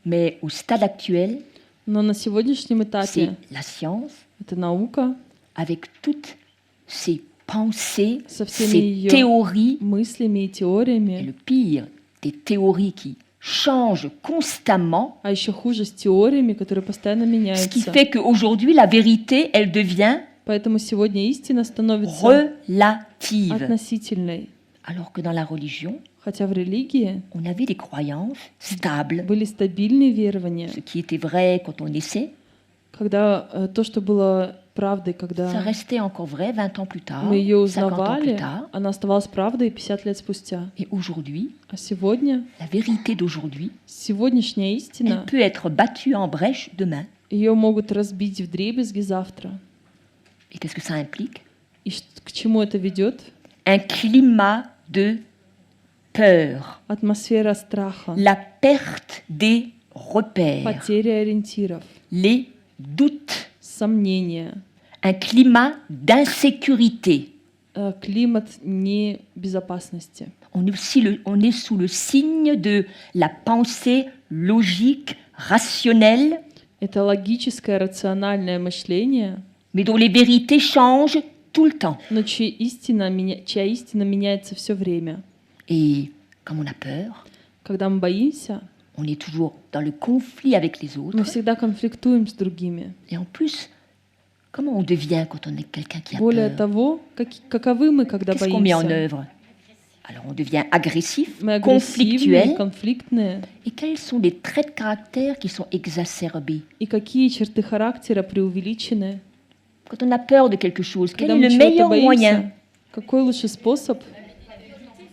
Speaker 1: mais au stade actuel,
Speaker 2: но на сегодняшнем
Speaker 1: c'est
Speaker 2: этапе
Speaker 1: la science
Speaker 2: это наука
Speaker 1: avec toutes ses pensées,
Speaker 2: со всеми
Speaker 1: ses
Speaker 2: ее
Speaker 1: théories,
Speaker 2: мыслями и
Speaker 1: et
Speaker 2: теориями,
Speaker 1: le pire, des théories qui changent constamment,
Speaker 2: а еще хуже с теориями, которые постоянно
Speaker 1: ce qui
Speaker 2: меняются.
Speaker 1: fait qu'aujourd'hui, la vérité, elle devient
Speaker 2: Поэтому сегодня истина становится
Speaker 1: relative.
Speaker 2: относительной.
Speaker 1: Alors que dans la religion,
Speaker 2: Хотя в религии
Speaker 1: on avait des croyances stables,
Speaker 2: были стабильные верования,
Speaker 1: ce qui était vrai quand on naissait,
Speaker 2: когда то, что было правдой,
Speaker 1: ça
Speaker 2: когда
Speaker 1: restait encore vrai 20 ans plus tard,
Speaker 2: мы ее
Speaker 1: 50 ans plus
Speaker 2: узнавали,
Speaker 1: tard.
Speaker 2: она оставалась правдой 50 лет спустя.
Speaker 1: Et aujourd'hui,
Speaker 2: А сегодня,
Speaker 1: la vérité d'aujourd'hui,
Speaker 2: сегодняшняя
Speaker 1: elle
Speaker 2: истина,
Speaker 1: peut être battue en brèche demain.
Speaker 2: ее могут разбить вдребезги завтра.
Speaker 1: Et qu'est-ce que ça implique?
Speaker 2: И к чему это ведет?
Speaker 1: Un climat de peur,
Speaker 2: Атмосфера страха,
Speaker 1: la perte des repères,
Speaker 2: потеря ориентиров,
Speaker 1: les doutes,
Speaker 2: сомнения,
Speaker 1: un climat d'insécurité.
Speaker 2: климат небезопасности.
Speaker 1: On est sous le signe de la pensée logique, rationnelle,
Speaker 2: Это логическое, рациональное мышление,
Speaker 1: mais dont les vérités changent tout le temps.
Speaker 2: но чья истина меняется все время.
Speaker 1: Et comme on a peur,
Speaker 2: Когда мы боимся,
Speaker 1: on est toujours dans le conflit avec les autres.
Speaker 2: мы всегда конфликтуем с другими.
Speaker 1: Et en plus, comment on devient quand on est quelqu'un qui a
Speaker 2: Более
Speaker 1: peur?
Speaker 2: того, каковы мы, когда
Speaker 1: Qu'est-ce qu'on met en
Speaker 2: боимся?
Speaker 1: œuvre? Alors on devient agressif,
Speaker 2: Мы агрессивные,
Speaker 1: conflictuel.
Speaker 2: конфликтные.
Speaker 1: Et quels sont les traits de caractère qui sont exacerbés?
Speaker 2: И какие черты характера преувеличены?
Speaker 1: Quand on a peur de quelque chose, quel
Speaker 2: Когда
Speaker 1: est
Speaker 2: мы
Speaker 1: le
Speaker 2: чего-то
Speaker 1: meilleur moyen?
Speaker 2: боимся, какой лучший способ?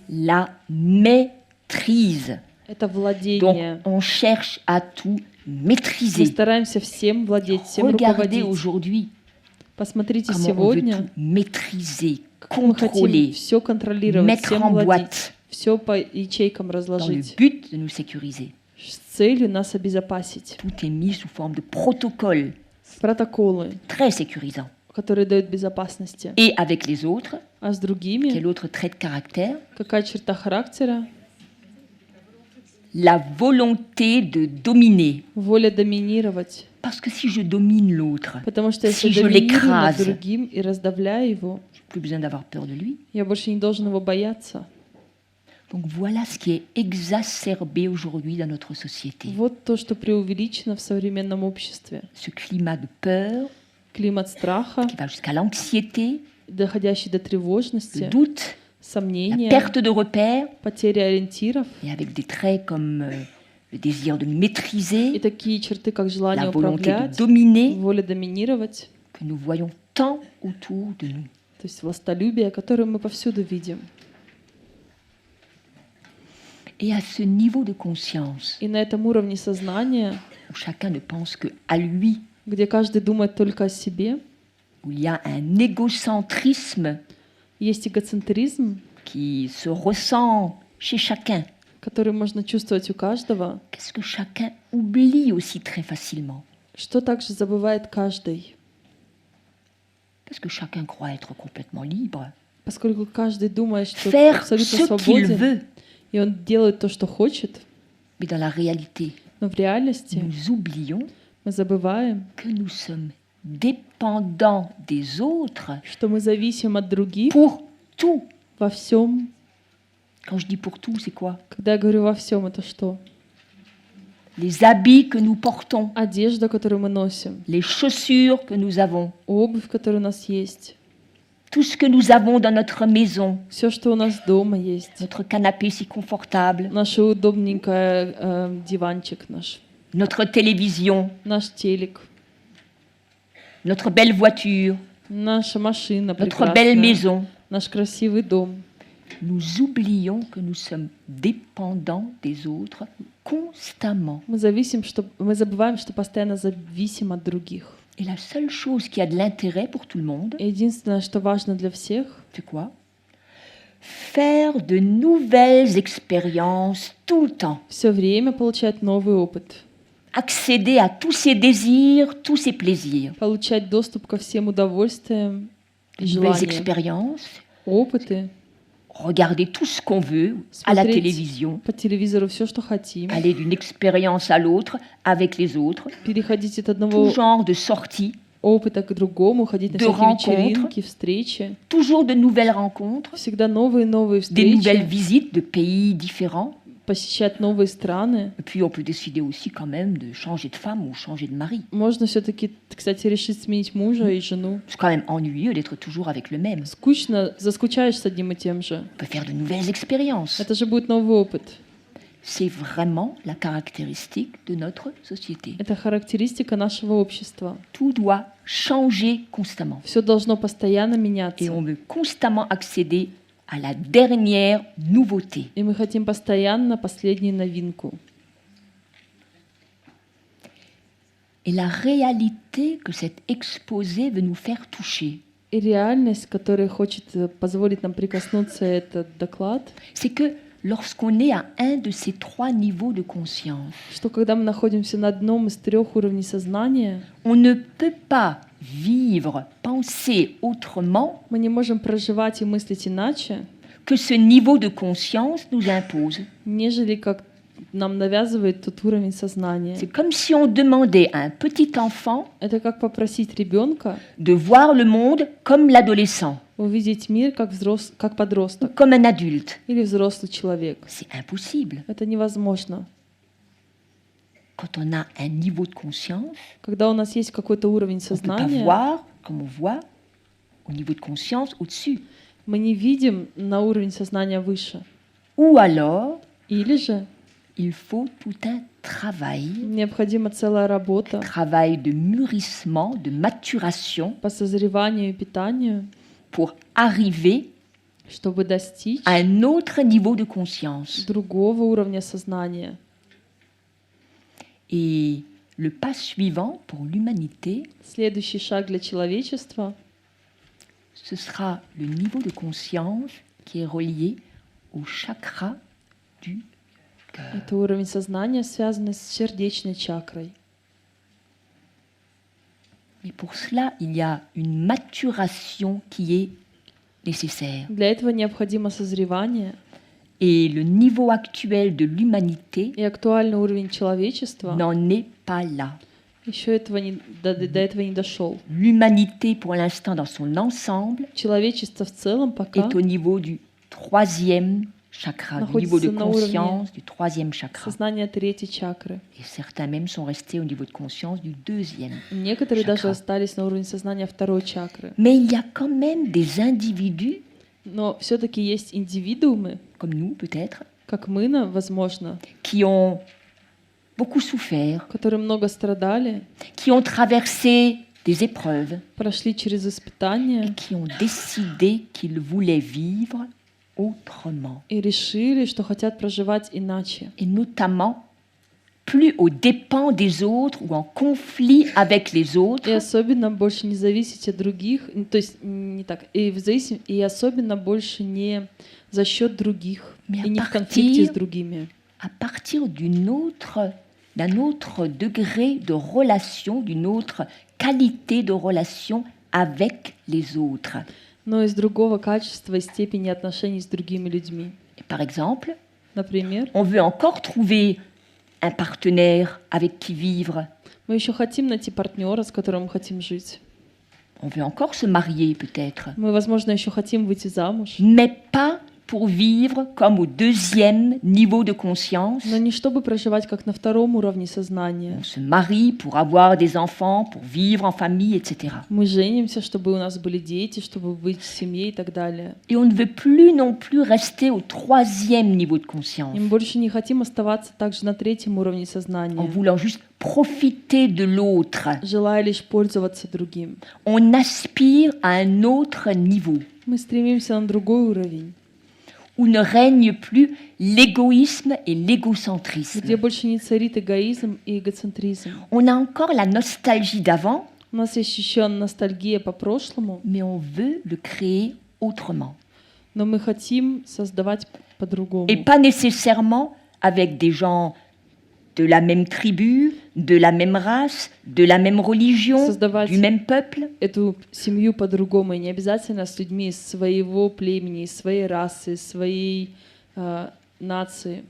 Speaker 1: La maîtrise.
Speaker 2: Это
Speaker 1: Donc
Speaker 2: владение.
Speaker 1: on cherche à tout
Speaker 2: Мы
Speaker 1: maîtriser.
Speaker 2: стараемся всем владеть, всем
Speaker 1: Regardez
Speaker 2: руководить.
Speaker 1: aujourd'hui
Speaker 2: Посмотрите
Speaker 1: comment on veut
Speaker 2: сегодня,
Speaker 1: tout maîtriser,
Speaker 2: как мы хотим
Speaker 1: contrôler,
Speaker 2: все контролировать,
Speaker 1: mettre
Speaker 2: всем
Speaker 1: en
Speaker 2: владеть,
Speaker 1: boîte
Speaker 2: все по ячейкам
Speaker 1: dans le
Speaker 2: разложить,
Speaker 1: but de nous sécuriser.
Speaker 2: с целью нас обезопасить.
Speaker 1: Tout est mis sous forme de protocole
Speaker 2: Протоколы,
Speaker 1: très sécurisant.
Speaker 2: которые дают безопасности.
Speaker 1: Et avec les autres,
Speaker 2: А с другими,
Speaker 1: quel autre trait de caractère?
Speaker 2: какая черта характера?
Speaker 1: La volonté de dominer.
Speaker 2: Воля доминировать.
Speaker 1: Parce que si je domine l'autre,
Speaker 2: Потому что если
Speaker 1: si je
Speaker 2: доминирую над
Speaker 1: l'écrase,
Speaker 2: другим и раздавляю его,
Speaker 1: j'ai plus besoin d'avoir peur de lui.
Speaker 2: я больше не должен его бояться.
Speaker 1: Donc voilà ce qui est exacerbé aujourd'hui dans notre société.
Speaker 2: Вот то, что преувеличено в современном обществе.
Speaker 1: Ce climat de peur
Speaker 2: Климат страха,
Speaker 1: qui va jusqu'à l'anxiété,
Speaker 2: доходящий до
Speaker 1: le
Speaker 2: тревожности,
Speaker 1: doute, la
Speaker 2: сомнения,
Speaker 1: perte de repères,
Speaker 2: потеря ориентиров
Speaker 1: et avec des traits comme le désir de
Speaker 2: и
Speaker 1: maîtriser,
Speaker 2: такие черты, как желание
Speaker 1: la volonté de
Speaker 2: управлять,
Speaker 1: dominer,
Speaker 2: воля доминировать,
Speaker 1: que nous voyons tant autour de nous.
Speaker 2: то есть властолюбие, которое мы повсюду видим.
Speaker 1: Et à ce niveau de conscience,
Speaker 2: И на этом уровне сознания,
Speaker 1: où chacun ne pense qu'à lui,
Speaker 2: где каждый думает только о себе,
Speaker 1: où il y a un égocentrisme
Speaker 2: есть эгоцентризм,
Speaker 1: qui se ressent chez chacun,
Speaker 2: который можно чувствовать у каждого,
Speaker 1: qu'est-ce que chacun oublie aussi très facilement?
Speaker 2: что также забывает каждый.
Speaker 1: Parce que chacun croit être complètement libre,
Speaker 2: Поскольку каждый думает, что
Speaker 1: faire
Speaker 2: абсолютно
Speaker 1: ce qu'il
Speaker 2: свободен,
Speaker 1: veut.
Speaker 2: и он делает то, что хочет,
Speaker 1: Mais dans la réalité,
Speaker 2: но в реальности
Speaker 1: nous oublions
Speaker 2: мы забываем,
Speaker 1: que nous sommes dépendants des autres
Speaker 2: что мы зависим от других
Speaker 1: pour tout.
Speaker 2: во всем.
Speaker 1: Quand je dis pour tout, c'est quoi?
Speaker 2: Когда я говорю во всем, это что?
Speaker 1: Les habits que nous portons,
Speaker 2: Одежда, которую мы носим,
Speaker 1: les chaussures que nous avons,
Speaker 2: обувь, которая у нас есть,
Speaker 1: tout ce que nous avons dans notre maison,
Speaker 2: все, что у нас дома есть,
Speaker 1: notre canapé si confortable,
Speaker 2: наш удобненький диванчик,
Speaker 1: notre télévision,
Speaker 2: наш телек,
Speaker 1: notre belle voiture,
Speaker 2: Наша машина
Speaker 1: notre belle
Speaker 2: прекрасная,
Speaker 1: maison.
Speaker 2: наш красивый дом.
Speaker 1: Nous oublions que nous sommes dépendants des autres constamment.
Speaker 2: Мы забываем, что постоянно зависим от других.
Speaker 1: Et la seule chose qui a de l'intérêt pour tout le monde,
Speaker 2: И единственное, что важно для всех,
Speaker 1: c'est quoi? Faire de nouvelles expériences tout le temps.
Speaker 2: все время получать новый опыт,
Speaker 1: Accéder à tous ses désirs, tous ses plaisirs.
Speaker 2: получать доступ ко всем удовольствиям и
Speaker 1: Nouvelles
Speaker 2: желаниям,
Speaker 1: expériences.
Speaker 2: опыты,
Speaker 1: Regarder tout ce qu'on veut à la
Speaker 2: смотреть
Speaker 1: télévision.
Speaker 2: по телевизору все, что хотим,
Speaker 1: Aller d'une expérience à l'autre avec les autres.
Speaker 2: переходить от
Speaker 1: Tout
Speaker 2: одного
Speaker 1: genre de sorties.
Speaker 2: опыта к другому, ходить на
Speaker 1: de
Speaker 2: всякие
Speaker 1: rencontres.
Speaker 2: вечеринки, встречи,
Speaker 1: Toujours de nouvelles rencontres.
Speaker 2: всегда новые и новые
Speaker 1: Des nouvelles
Speaker 2: встречи,
Speaker 1: visites de pays différents.
Speaker 2: посещать новые страны.
Speaker 1: Et puis on peut décider aussi quand même de changer de femme ou changer de mari.
Speaker 2: Можно все-таки, кстати, решить сменить мужа и жену.
Speaker 1: C'est quand même ennuyeux d'être toujours avec le même.
Speaker 2: Скучно, заскучаешь с одним и тем же.
Speaker 1: On peut faire de nouvelles expériences.
Speaker 2: Это же будет новый опыт.
Speaker 1: C'est vraiment la caractéristique de notre société.
Speaker 2: Это характеристика нашего общества.
Speaker 1: Tout doit changer constamment.
Speaker 2: Все должно постоянно
Speaker 1: Et
Speaker 2: меняться.
Speaker 1: on veut constamment accéder à la dernière nouveauté.
Speaker 2: И мы хотим постоянно последнюю новинку.
Speaker 1: Et la réalité que cet exposé veut nous faire toucher,
Speaker 2: И реальность, которая хочет позволить нам прикоснуться, этот доклад,
Speaker 1: c'est que lorsqu'on est à un de ces trois niveaux de conscience,
Speaker 2: что когда мы находимся на одном из 3 уровней сознания,
Speaker 1: on ne peut pas vivre, penser autrement
Speaker 2: мы не можем проживать и мыслить иначе,
Speaker 1: que ce niveau de conscience nous impose.
Speaker 2: нежели как нам навязывает тот уровень сознания.
Speaker 1: C'est comme si on demandait à un petit enfant
Speaker 2: Это как попросить ребенка
Speaker 1: de voir le monde comme l'adolescent
Speaker 2: увидеть мир как
Speaker 1: ou
Speaker 2: подросток
Speaker 1: comme un adulte.
Speaker 2: или взрослый человек.
Speaker 1: C'est impossible.
Speaker 2: Это невозможно.
Speaker 1: Quand on a un niveau de conscience,
Speaker 2: Когда у нас есть какой-то уровень
Speaker 1: on ne peut pas
Speaker 2: сознания,
Speaker 1: voir comme on voit au niveau de conscience au-dessus.
Speaker 2: мы не видим на уровень сознания выше.
Speaker 1: Ou alors,
Speaker 2: Или же
Speaker 1: il faut tout un travail,
Speaker 2: необходима целая работа
Speaker 1: travail de mûrissement, de maturation
Speaker 2: по созреванию и питанию,
Speaker 1: pour arriver
Speaker 2: чтобы достичь
Speaker 1: à un autre niveau de conscience.
Speaker 2: другого уровня сознания.
Speaker 1: Et le pas suivant pour l'humanité,
Speaker 2: Следующий шаг для человечества
Speaker 1: ce sera le niveau de conscience qui est relié au chakra du
Speaker 2: — это уровень сознания, связанный с сердечной чакрой.
Speaker 1: Mais pour cela, il y a une maturation qui est nécessaire.
Speaker 2: Для этого необходимо созревание,
Speaker 1: Et le niveau actuel de l'humanité
Speaker 2: и актуальный уровень человечества
Speaker 1: n'en est pas là.
Speaker 2: еще до этого не дошел.
Speaker 1: L'humanité, pour l'instant, dans son ensemble,
Speaker 2: Человечество в целом пока
Speaker 1: est au niveau du troisième chakra, du niveau de
Speaker 2: находится на уровне
Speaker 1: conscience du troisième chakra.
Speaker 2: сознания 3-й чакры.
Speaker 1: Et certains même sont restés au niveau de conscience du deuxième.
Speaker 2: Некоторые даже
Speaker 1: Чакра.
Speaker 2: остались на уровне сознания 2-й чакры.
Speaker 1: Mais il y a quand même des individus,
Speaker 2: Но все-таки есть индивидуумы,
Speaker 1: comme nous peut-être,
Speaker 2: как мы, возможно,
Speaker 1: qui ont beaucoup souffert,
Speaker 2: которые много страдали,
Speaker 1: qui ont traversé des épreuves,
Speaker 2: прошли через испытания
Speaker 1: qui ont décidé qu'ils voulaient vivre autrement.
Speaker 2: и решили, что хотят проживать иначе.
Speaker 1: Et notamment, plus aux dépens des autres ou en conflit avec les
Speaker 2: И
Speaker 1: autres,
Speaker 2: особенно больше не зависеть от других, то есть не так, и особенно больше не за счет других,
Speaker 1: Mais
Speaker 2: и не
Speaker 1: à
Speaker 2: в конфликте с
Speaker 1: partir-
Speaker 2: другими.
Speaker 1: à partir d'un autre degré de relation, d'une autre qualité de relation avec les autres.
Speaker 2: Но из другого качества и степени отношений с другими людьми.
Speaker 1: Et par exemple,
Speaker 2: Например,
Speaker 1: on veut encore trouver un partenaire avec qui vivre.
Speaker 2: мы еще хотим найти партнера, с которым мы хотим жить.
Speaker 1: On veut encore se marier peut-être,
Speaker 2: Мы, возможно, еще хотим выйти замуж,
Speaker 1: mais pas pour vivre comme au deuxième niveau de conscience.
Speaker 2: Но не чтобы проживать как на втором уровне сознания.
Speaker 1: On se marie pour avoir des enfants, pour vivre en famille, etc.
Speaker 2: Мы женимся, чтобы у нас были дети, чтобы быть в семье и так далее.
Speaker 1: Et on ne veut plus non plus rester au troisième niveau de conscience,
Speaker 2: И мы больше не хотим оставаться также на третьем уровне
Speaker 1: en
Speaker 2: сознания,
Speaker 1: voulant juste profiter de l'autre.
Speaker 2: желая лишь пользоваться другим.
Speaker 1: On aspire à un autre niveau
Speaker 2: Мы стремимся на другой уровень,
Speaker 1: où ne règne plus l'égoïsme et l'égocentrisme.
Speaker 2: где больше не царит эгоизм и эгоцентризм.
Speaker 1: On a encore la nostalgie d'avant,
Speaker 2: У нас есть еще ностальгия по прошлому,
Speaker 1: mais on veut le créer autrement.
Speaker 2: но мы хотим создавать по-другому.
Speaker 1: Et pas nécessairement avec des gens de la même tribu, de la même race, de la même religion,
Speaker 2: Создавать
Speaker 1: du même peuple,
Speaker 2: эту семью по-другому, и не обязательно с людьми из своего племени, из своей расы, из своей нации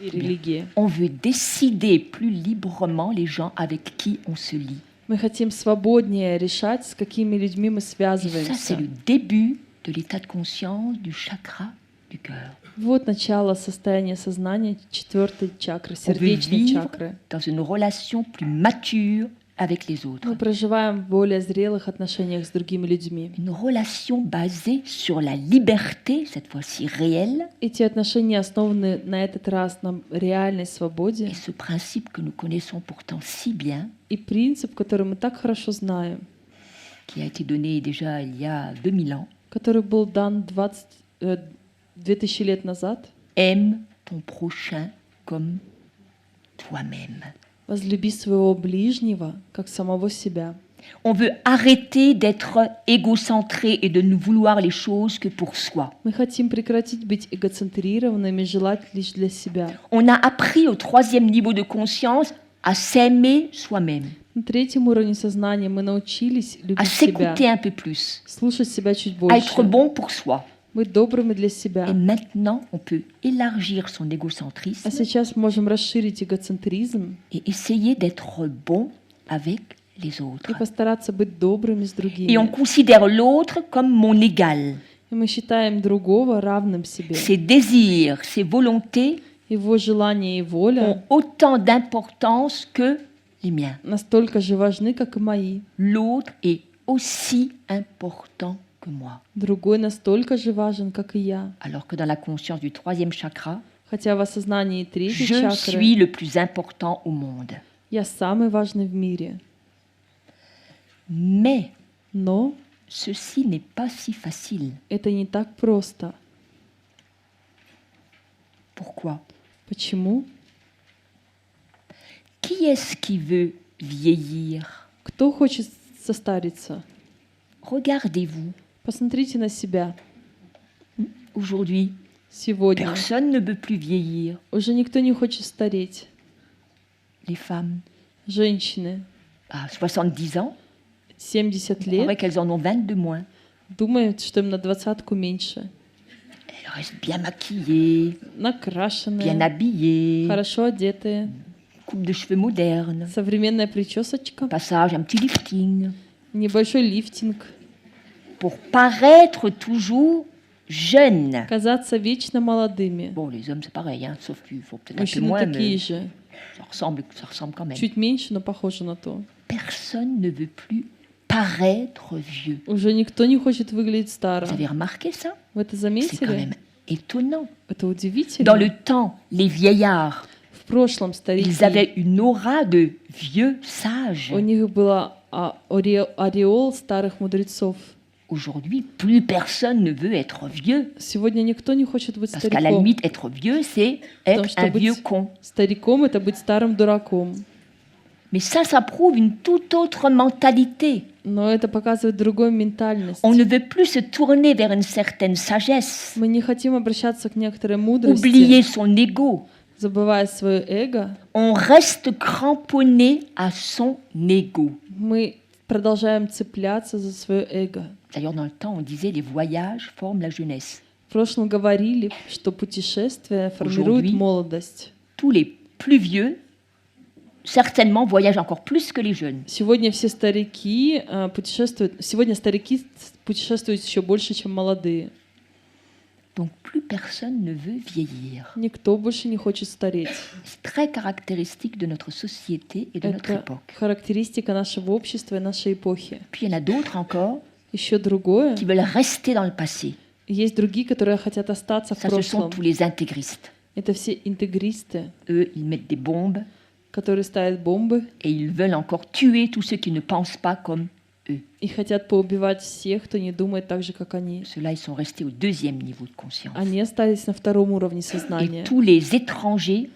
Speaker 2: и религии.
Speaker 1: on veut décider plus librement les gens avec qui on se lie.
Speaker 2: Мы хотим свободнее решать, с какими людьми мы
Speaker 1: Et ça, c'est
Speaker 2: связываемся.
Speaker 1: le début de l'état de conscience du chakra du cœur.
Speaker 2: Вот начало состояния сознания четвертой чакры,
Speaker 1: On veut
Speaker 2: сердечной
Speaker 1: vivre
Speaker 2: чакры.
Speaker 1: dans une relation plus mature avec les autres.
Speaker 2: Мы проживаем в более зрелых отношениях с другими людьми.
Speaker 1: Une relation basée sur la liberté, cette fois-ci réelle,
Speaker 2: Эти отношения основаны на этот раз на реальной
Speaker 1: et
Speaker 2: свободе.
Speaker 1: ce principe que nous connaissons pourtant si bien,
Speaker 2: И принцип, который мы так хорошо знаем,
Speaker 1: qui a été donné déjà il y a 2000 ans,
Speaker 2: который был дан 2000 лет назад.
Speaker 1: aime ton prochain comme toi-même.
Speaker 2: Возлюби своего ближнего, как самого себя.
Speaker 1: On veut arrêter d'être égocentré et de ne vouloir les choses que pour soi.
Speaker 2: Мы хотим прекратить быть эгоцентрированными, желать лишь для себя.
Speaker 1: On a appris au troisième niveau de conscience à s'aimer soi-même,
Speaker 2: На третьем уровне сознания мы научились
Speaker 1: à
Speaker 2: любить себя,
Speaker 1: s'écouter un peu plus,
Speaker 2: слушать себя чуть
Speaker 1: à être
Speaker 2: больше,
Speaker 1: bon pour soi.
Speaker 2: быть добрыми для
Speaker 1: Et
Speaker 2: себя.
Speaker 1: maintenant, on peut élargir son
Speaker 2: А
Speaker 1: égocentrisme
Speaker 2: сейчас мы можем расширить эгоцентризм
Speaker 1: et essayer d'être bon avec les autres.
Speaker 2: и постараться быть добрыми с
Speaker 1: Et on
Speaker 2: другими.
Speaker 1: considère l'autre comme mon égal.
Speaker 2: И мы считаем другого равным себе.
Speaker 1: Ses désirs, ses volontés
Speaker 2: Его желания и
Speaker 1: ont
Speaker 2: воля
Speaker 1: autant d'importance que les miens.
Speaker 2: настолько же важны, как и мои.
Speaker 1: L'autre est aussi important que moi.
Speaker 2: Другой настолько же важен, как и я.
Speaker 1: Alors que dans la conscience du troisième chakra,
Speaker 2: Хотя в осознании третьей
Speaker 1: je
Speaker 2: чакры
Speaker 1: suis le plus important au monde.
Speaker 2: я самый важный в мире.
Speaker 1: Mais
Speaker 2: Но
Speaker 1: ceci n'est pas si facile.
Speaker 2: это не так просто.
Speaker 1: Pourquoi?
Speaker 2: Почему?
Speaker 1: Qui est-ce qui veut vieillir?
Speaker 2: Кто хочет состариться?
Speaker 1: Regardez-vous.
Speaker 2: Посмотрите на себя.
Speaker 1: Aujourd'hui,
Speaker 2: Сегодня
Speaker 1: personne ne veut plus vieillir.
Speaker 2: уже никто не хочет стареть.
Speaker 1: Les femmes,
Speaker 2: Женщины
Speaker 1: à 70 ans,
Speaker 2: 70
Speaker 1: on croirait
Speaker 2: лет
Speaker 1: qu'elles en ont 20 de moins.
Speaker 2: думают, что им на 20-ку меньше.
Speaker 1: Elles restent bien maquillées, bien
Speaker 2: Накрашенные,
Speaker 1: habillées,
Speaker 2: хорошо одетые,
Speaker 1: coupe de cheveux moderne,
Speaker 2: современная причесочка,
Speaker 1: passage, un petit lifting,
Speaker 2: небольшой лифтинг.
Speaker 1: pour paraître toujours jeune.
Speaker 2: Казаться вечно молодыми.
Speaker 1: Bon, les hommes, c'est pareil, hein, sauf qu'il faut peut-être un peu
Speaker 2: Мужчины
Speaker 1: moins,
Speaker 2: такие
Speaker 1: mais
Speaker 2: же.
Speaker 1: ça ressemble quand même.
Speaker 2: Чуть меньше, но похоже на то.
Speaker 1: Personne ne veut plus paraître vieux.
Speaker 2: Уже никто не хочет выглядеть
Speaker 1: Vous
Speaker 2: старым.
Speaker 1: avez remarqué ça?
Speaker 2: Вы это
Speaker 1: C'est quand
Speaker 2: заметили?
Speaker 1: même étonnant.
Speaker 2: Это
Speaker 1: Dans
Speaker 2: удивительно.
Speaker 1: le temps, les vieillards,
Speaker 2: В прошлом старики,
Speaker 1: ils avaient une aura de vieux sages.
Speaker 2: у них было ореол старых мудрецов.
Speaker 1: Aujourd'hui, plus personne ne veut être vieux.
Speaker 2: Сегодня никто не хочет быть
Speaker 1: Parce qu'à la
Speaker 2: стариком.
Speaker 1: limite, être vieux, c'est être
Speaker 2: что
Speaker 1: un
Speaker 2: быть-
Speaker 1: vieux con.
Speaker 2: Стариком — это быть старым дураком.
Speaker 1: Mais ça prouve une toute autre mentalité.
Speaker 2: Но это показывает другую ментальность.
Speaker 1: On ne veut plus se tourner vers une certaine sagesse,
Speaker 2: Мы не хотим обращаться к некоторой мудрости,
Speaker 1: oublier son ego.
Speaker 2: забывая свое эго.
Speaker 1: On reste cramponné à son ego.
Speaker 2: Мы продолжаем цепляться за свое эго.
Speaker 1: D'ailleurs, dans le temps, on disait les voyages forment la jeunesse.
Speaker 2: В прошлом говорили, что путешествия формируют
Speaker 1: Aujourd'hui,
Speaker 2: молодость.
Speaker 1: Tous les plus vieux, certainement, voyagent encore plus que les jeunes.
Speaker 2: Сегодня все старики путешествуют. Сегодня старики путешествуют еще больше, чем молодые.
Speaker 1: Donc plus personne ne veut vieillir.
Speaker 2: Никто больше не хочет стареть.
Speaker 1: C'est très caractéristique de notre société et de notre
Speaker 2: Это
Speaker 1: époque.
Speaker 2: характеристика нашего общества и нашей эпохи.
Speaker 1: Puis il y en a d'autres encore
Speaker 2: Еще другое.
Speaker 1: qui veulent rester dans le passé.
Speaker 2: Есть другие, которые хотят остаться в
Speaker 1: Ça, ce sont
Speaker 2: прошлом.
Speaker 1: tous les intégristes.
Speaker 2: Это все интегристы,
Speaker 1: Eux, ils mettent des bombes
Speaker 2: которые ставят бомбы
Speaker 1: et ils veulent encore tuer tous ceux qui ne pensent pas comme eux.
Speaker 2: и хотят поубивать всех, кто не думает так же, как они.
Speaker 1: Ceux-là, ils sont restés au deuxième niveau de conscience.
Speaker 2: Они остались на втором уровне
Speaker 1: Et
Speaker 2: сознания.
Speaker 1: tous les étrangers,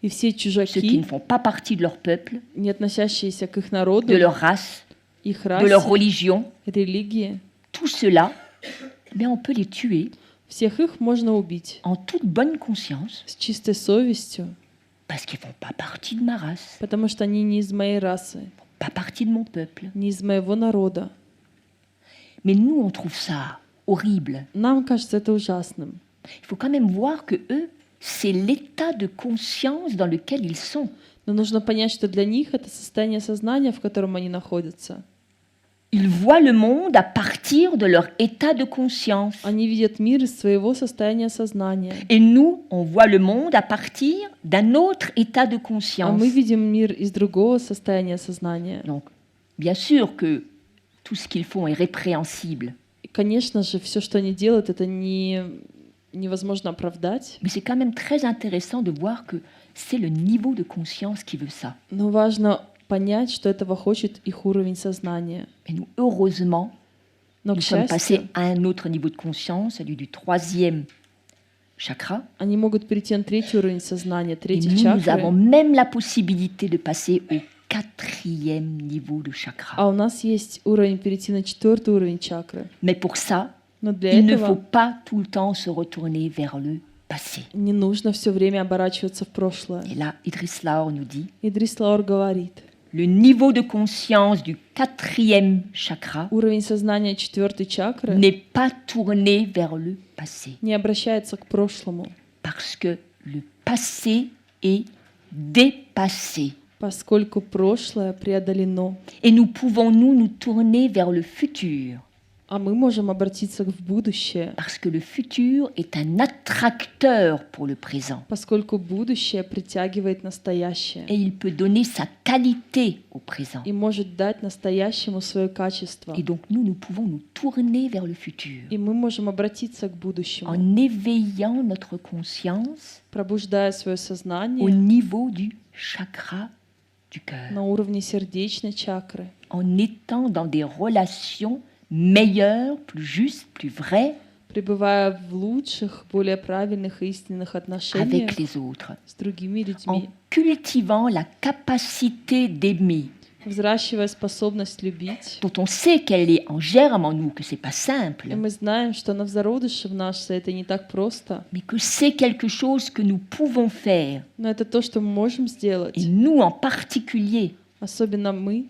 Speaker 2: И все
Speaker 1: ceux qui
Speaker 2: чужаки,
Speaker 1: ne font pas partie de leur peuple,
Speaker 2: не относящиеся к их
Speaker 1: de
Speaker 2: народу,
Speaker 1: leur race,
Speaker 2: их
Speaker 1: de leur
Speaker 2: расе,
Speaker 1: religion,
Speaker 2: религии,
Speaker 1: tous ceux-là, eh on peut les tuer
Speaker 2: всех их можно убить
Speaker 1: en toute bonne conscience
Speaker 2: с чистой совестью,
Speaker 1: parce qu'ils ne font pas partie de ma race,
Speaker 2: потому что они не из моей расы,
Speaker 1: pas partie de mon peuple.
Speaker 2: не из моего народа.
Speaker 1: Mais nous, on trouve ça horrible.
Speaker 2: Нам кажется это ужасным.
Speaker 1: Il faut quand même voir que eux, c'est l'état de conscience dans lequel ils sont.
Speaker 2: Но нужно понять, что для них это состояние сознания, в котором они находятся.
Speaker 1: Ils voient le monde à partir de leur état de conscience.
Speaker 2: Они видят мир из своего состояния сознания.
Speaker 1: Et nous, on voit le monde à partir d'un autre état de
Speaker 2: А
Speaker 1: conscience.
Speaker 2: мы видим мир из другого состояния сознания.
Speaker 1: Donc, bien sûr que tout ce qu'ils font est répréhensible,
Speaker 2: И, конечно же, все, что они делают, это невозможно оправдать.
Speaker 1: mais c'est quand même très intéressant de voir que c'est le niveau de conscience qui veut ça.
Speaker 2: Но важно понять, что этого хочет их уровень сознания.
Speaker 1: Et nous, heureusement,
Speaker 2: Но,
Speaker 1: nous
Speaker 2: к
Speaker 1: sommes passés
Speaker 2: счастью,
Speaker 1: à un autre niveau de conscience, celui du troisième chakra.
Speaker 2: они могут перейти на третий уровень сознания,
Speaker 1: Et
Speaker 2: третий
Speaker 1: nous, nous avons
Speaker 2: чакры.
Speaker 1: même la possibilité de passer au quatrième niveau de chakra.
Speaker 2: А у нас есть уровень перейти на четвертый уровень чакры.
Speaker 1: Mais pour ça,
Speaker 2: Но для
Speaker 1: il ne faut
Speaker 2: этого
Speaker 1: pas tout le temps se retourner vers le passé.
Speaker 2: не нужно все время оборачиваться в прошлое.
Speaker 1: Et là, Idriss Laor nous dit,
Speaker 2: Идрис Лаур говорит,
Speaker 1: le niveau de conscience du quatrième chakra
Speaker 2: уровень сознания четвертой чакры
Speaker 1: n'est pas tourné vers le passé,
Speaker 2: не обращается к прошлому,
Speaker 1: parce que le passé est dépassé.
Speaker 2: поскольку прошлое преодолено.
Speaker 1: Et nous pouvons nous tourner vers le futur,
Speaker 2: А мы можем обратиться в будущее,
Speaker 1: parce que le futur est un attracteur pour le présent.
Speaker 2: поскольку будущее притягивает настоящее
Speaker 1: Et il peut donner sa qualité au présent.
Speaker 2: и может дать настоящему свое качество.
Speaker 1: Et donc nous pouvons nous tourner vers le futur
Speaker 2: И мы можем обратиться к будущему,
Speaker 1: en éveillant notre conscience
Speaker 2: пробуждая свое
Speaker 1: au
Speaker 2: сознание
Speaker 1: niveau du chakra du cœur,
Speaker 2: на уровне сердечной чакры,
Speaker 1: en étant dans des relations meilleures, plus justes, plus vraies
Speaker 2: пребывая в лучших, более правильных и истинных отношениях
Speaker 1: avec les autres,
Speaker 2: с другими
Speaker 1: en
Speaker 2: людьми,
Speaker 1: cultivant la capacité d'aimer,
Speaker 2: взращивая способность любить.
Speaker 1: dont on sait qu'elle est en germe en nous, que c'est pas simple,
Speaker 2: И мы знаем, что она в зародыше в нас, это не так просто,
Speaker 1: mais que c'est quelque chose que nous pouvons faire,
Speaker 2: но это то, что мы можем сделать,
Speaker 1: et nous en particulier,
Speaker 2: особенно мы,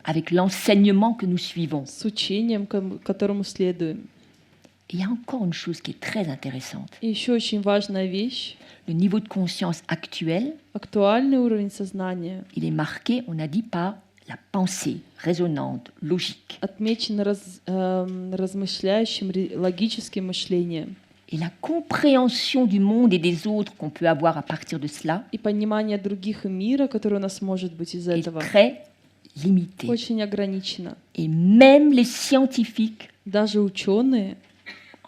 Speaker 1: avec l'enseignement que nous suivons.
Speaker 2: с учением, которому следуем.
Speaker 1: Et il y a encore une chose qui est très intéressante.
Speaker 2: И еще очень важная вещь,
Speaker 1: Le niveau de conscience actuel,
Speaker 2: актуальный уровень сознания,
Speaker 1: il est marqué, on a dit, par la pensée raisonnante, logique.
Speaker 2: отмечен размышляющим, логическим мышлением.
Speaker 1: Et la compréhension du monde et des autres qu'on peut avoir à partir de cela
Speaker 2: И понимание других и мира, которое у нас может быть из
Speaker 1: est
Speaker 2: этого,
Speaker 1: très limité.
Speaker 2: очень ограничено.
Speaker 1: Et même les scientifiques,
Speaker 2: Даже ученые,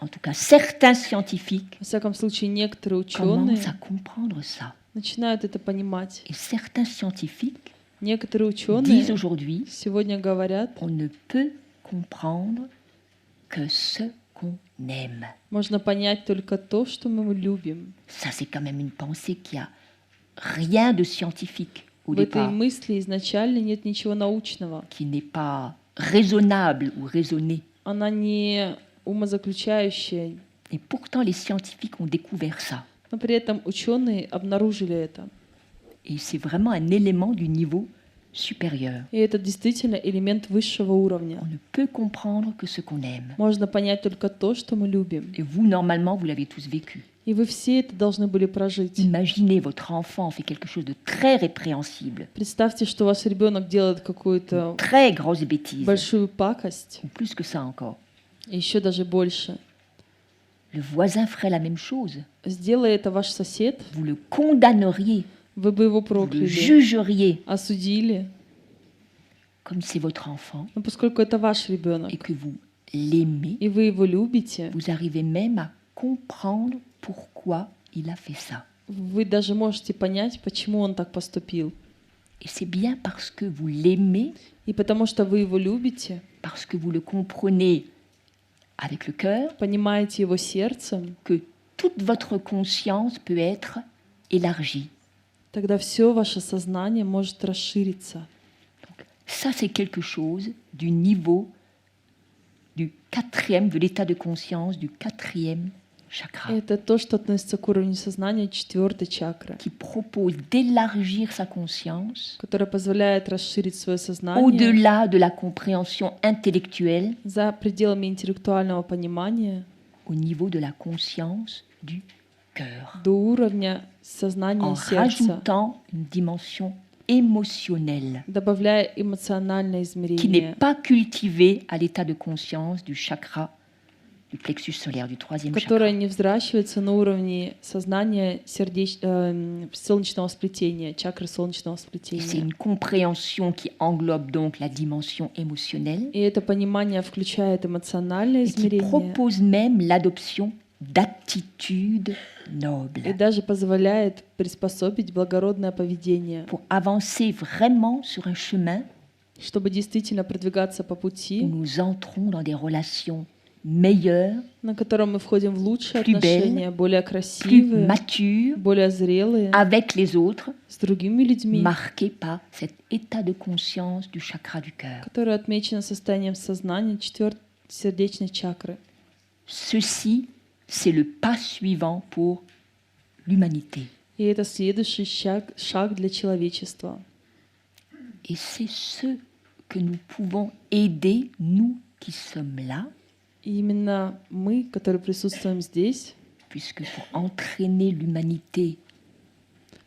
Speaker 1: en tout cas certains scientifiques,
Speaker 2: во всяком случае некоторые ученые,
Speaker 1: commencent à comprendre ça.
Speaker 2: начинают это понимать.
Speaker 1: Et certains scientifiques
Speaker 2: Некоторые
Speaker 1: disent
Speaker 2: ученые
Speaker 1: aujourd'hui
Speaker 2: сегодня говорят,
Speaker 1: on ne peut comprendre que ce qu'on aime.
Speaker 2: можно понять только то, что мы любим.
Speaker 1: Ça, c'est quand même une pensée qui a rien de scientifique au
Speaker 2: В этой
Speaker 1: départ,
Speaker 2: мысли изначально нет ничего научного.
Speaker 1: qui n'est pas raisonnable ou raisonnée.
Speaker 2: Она не умозаключающая,
Speaker 1: Et pourtant, les scientifiques ont découvert ça.
Speaker 2: но при этом ученые обнаружили это.
Speaker 1: Et c'est vraiment un élément du niveau supérieur.
Speaker 2: И это действительно элемент высшего уровня.
Speaker 1: On ne peut comprendre que ce qu'on aime.
Speaker 2: Можно понять только то, что мы любим.
Speaker 1: Et vous, normalement, vous l'avez tous vécu.
Speaker 2: И вы все это должны были прожить.
Speaker 1: Imaginez votre enfant fait quelque chose de très répréhensible,
Speaker 2: Представьте, что ваш ребенок делает какую-то
Speaker 1: très grosse bêtise,
Speaker 2: большую пакость,
Speaker 1: ou plus que ça encore.
Speaker 2: и еще даже больше.
Speaker 1: le voisin ferait la même chose,
Speaker 2: Сделай это ваш сосед,
Speaker 1: vous le condamneriez,
Speaker 2: вы бы его
Speaker 1: vous le
Speaker 2: прокляли,
Speaker 1: jugeriez,
Speaker 2: осудили.
Speaker 1: comme c'est votre enfant
Speaker 2: Но поскольку это ваш ребенок,
Speaker 1: et que vous l'aimez,
Speaker 2: и вы его любите,
Speaker 1: vous arrivez même à comprendre pourquoi il a fait ça.
Speaker 2: вы даже можете понять, почему он так поступил.
Speaker 1: Et c'est bien parce que vous l'aimez,
Speaker 2: И потому что вы его любите,
Speaker 1: parce que vous le comprenez avec le cœur,
Speaker 2: понимаете его сердцем,
Speaker 1: que toute votre conscience peut être élargie.
Speaker 2: тогда все ваше сознание может расшириться.
Speaker 1: Ça, c'est quelque chose du niveau du quatrième, de l'état de conscience du quatrième chakra,
Speaker 2: Это то, что относится к уровню сознания 4-й чакры,
Speaker 1: qui propose d'élargir sa conscience
Speaker 2: которая позволяет расширить свое сознание
Speaker 1: au-delà de la compréhension intellectuelle,
Speaker 2: за пределами интеллектуального понимания
Speaker 1: au niveau de la conscience du cœur,
Speaker 2: до уровня сознания
Speaker 1: en
Speaker 2: сердца,
Speaker 1: rajoutant une dimension émotionnelle
Speaker 2: добавляя эмоциональное
Speaker 1: qui n'est
Speaker 2: измерение,
Speaker 1: pas cultivée à l'état de conscience du chakra du plexus solaire, du troisième
Speaker 2: которая
Speaker 1: chakra.
Speaker 2: не взращивается на уровне сознания солнечного сплетения, чакры солнечного
Speaker 1: Et c'est
Speaker 2: сплетения.
Speaker 1: une compréhension qui englobe donc la dimension émotionnelle
Speaker 2: И это понимание включает эмоциональное
Speaker 1: et qui
Speaker 2: измерение
Speaker 1: propose même l'adoption d'attitudes
Speaker 2: и
Speaker 1: nobles
Speaker 2: даже позволяет приспособить благородное поведение,
Speaker 1: pour avancer vraiment sur un chemin
Speaker 2: чтобы действительно продвигаться по
Speaker 1: où
Speaker 2: пути,
Speaker 1: nous entrons dans des relations meilleures,
Speaker 2: на котором мы входим в лучшие
Speaker 1: plus
Speaker 2: отношения, более
Speaker 1: plus
Speaker 2: красивые,
Speaker 1: matures
Speaker 2: более зрелые,
Speaker 1: avec les autres,
Speaker 2: с другими людьми,
Speaker 1: marqués par cet état de conscience du chakra du cœur.
Speaker 2: которые отмечены состоянием сознания 4-й сердечной чакры.
Speaker 1: Ceci, c'est le pas suivant pour l'humanité.
Speaker 2: И это следующий шаг для человечества.
Speaker 1: Et c'est ce que nous pouvons aider, nous qui sommes là,
Speaker 2: И именно мы, которые присутствуем здесь,
Speaker 1: puisque pour entraîner l'humanité,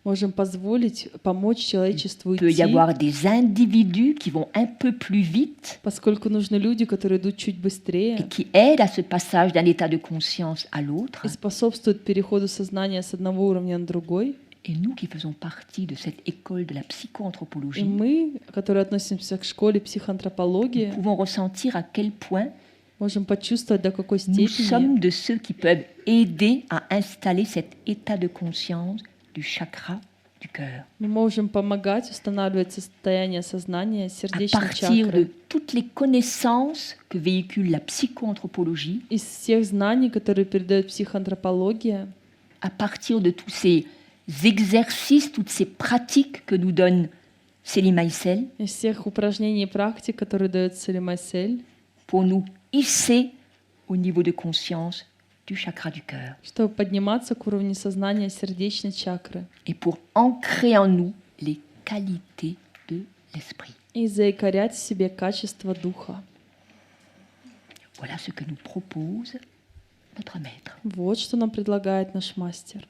Speaker 2: можем помочь человечеству
Speaker 1: il peut y
Speaker 2: идти,
Speaker 1: avoir des individus qui vont un peu plus vite
Speaker 2: поскольку нужны люди, которые идут чуть
Speaker 1: et
Speaker 2: быстрее
Speaker 1: qui aident à ce passage d'un état de conscience à l'autre.
Speaker 2: и способствуют переходу сознания с одного уровня на другой.
Speaker 1: Et nous qui faisons partie de cette école de la
Speaker 2: И
Speaker 1: psychoanthropologie,
Speaker 2: мы, которые относимся к школе
Speaker 1: nous
Speaker 2: психоантропологии,
Speaker 1: pouvons ressentir à quel point
Speaker 2: можем почувствовать, до какой
Speaker 1: nous
Speaker 2: степени
Speaker 1: sommes de ceux qui peuvent aider à installer cet état de conscience du chakra du cœur,
Speaker 2: мы можем помогать устанавливать состояние сознания
Speaker 1: à
Speaker 2: сердечной
Speaker 1: partir de
Speaker 2: чакры
Speaker 1: toutes les connaissances que véhicule la psychoanthropologie,
Speaker 2: из всех знаний, которые передает психоантропология,
Speaker 1: à partir de tous ces exercices, toutes ces pratiques que nous donne Selim Aïssel,
Speaker 2: из всех упражнений и практик, которые дает Селим Айсель,
Speaker 1: pour nous hisser au niveau de conscience du chakra du cœur
Speaker 2: чтобы подниматься к уровню сознания сердечной чакры
Speaker 1: et pour ancrer en nous les qualités de l'esprit.
Speaker 2: и заикарять в себе качество духа.
Speaker 1: Voilà ce que nous propose notre maître.
Speaker 2: Вот что нам предлагает наш мастер.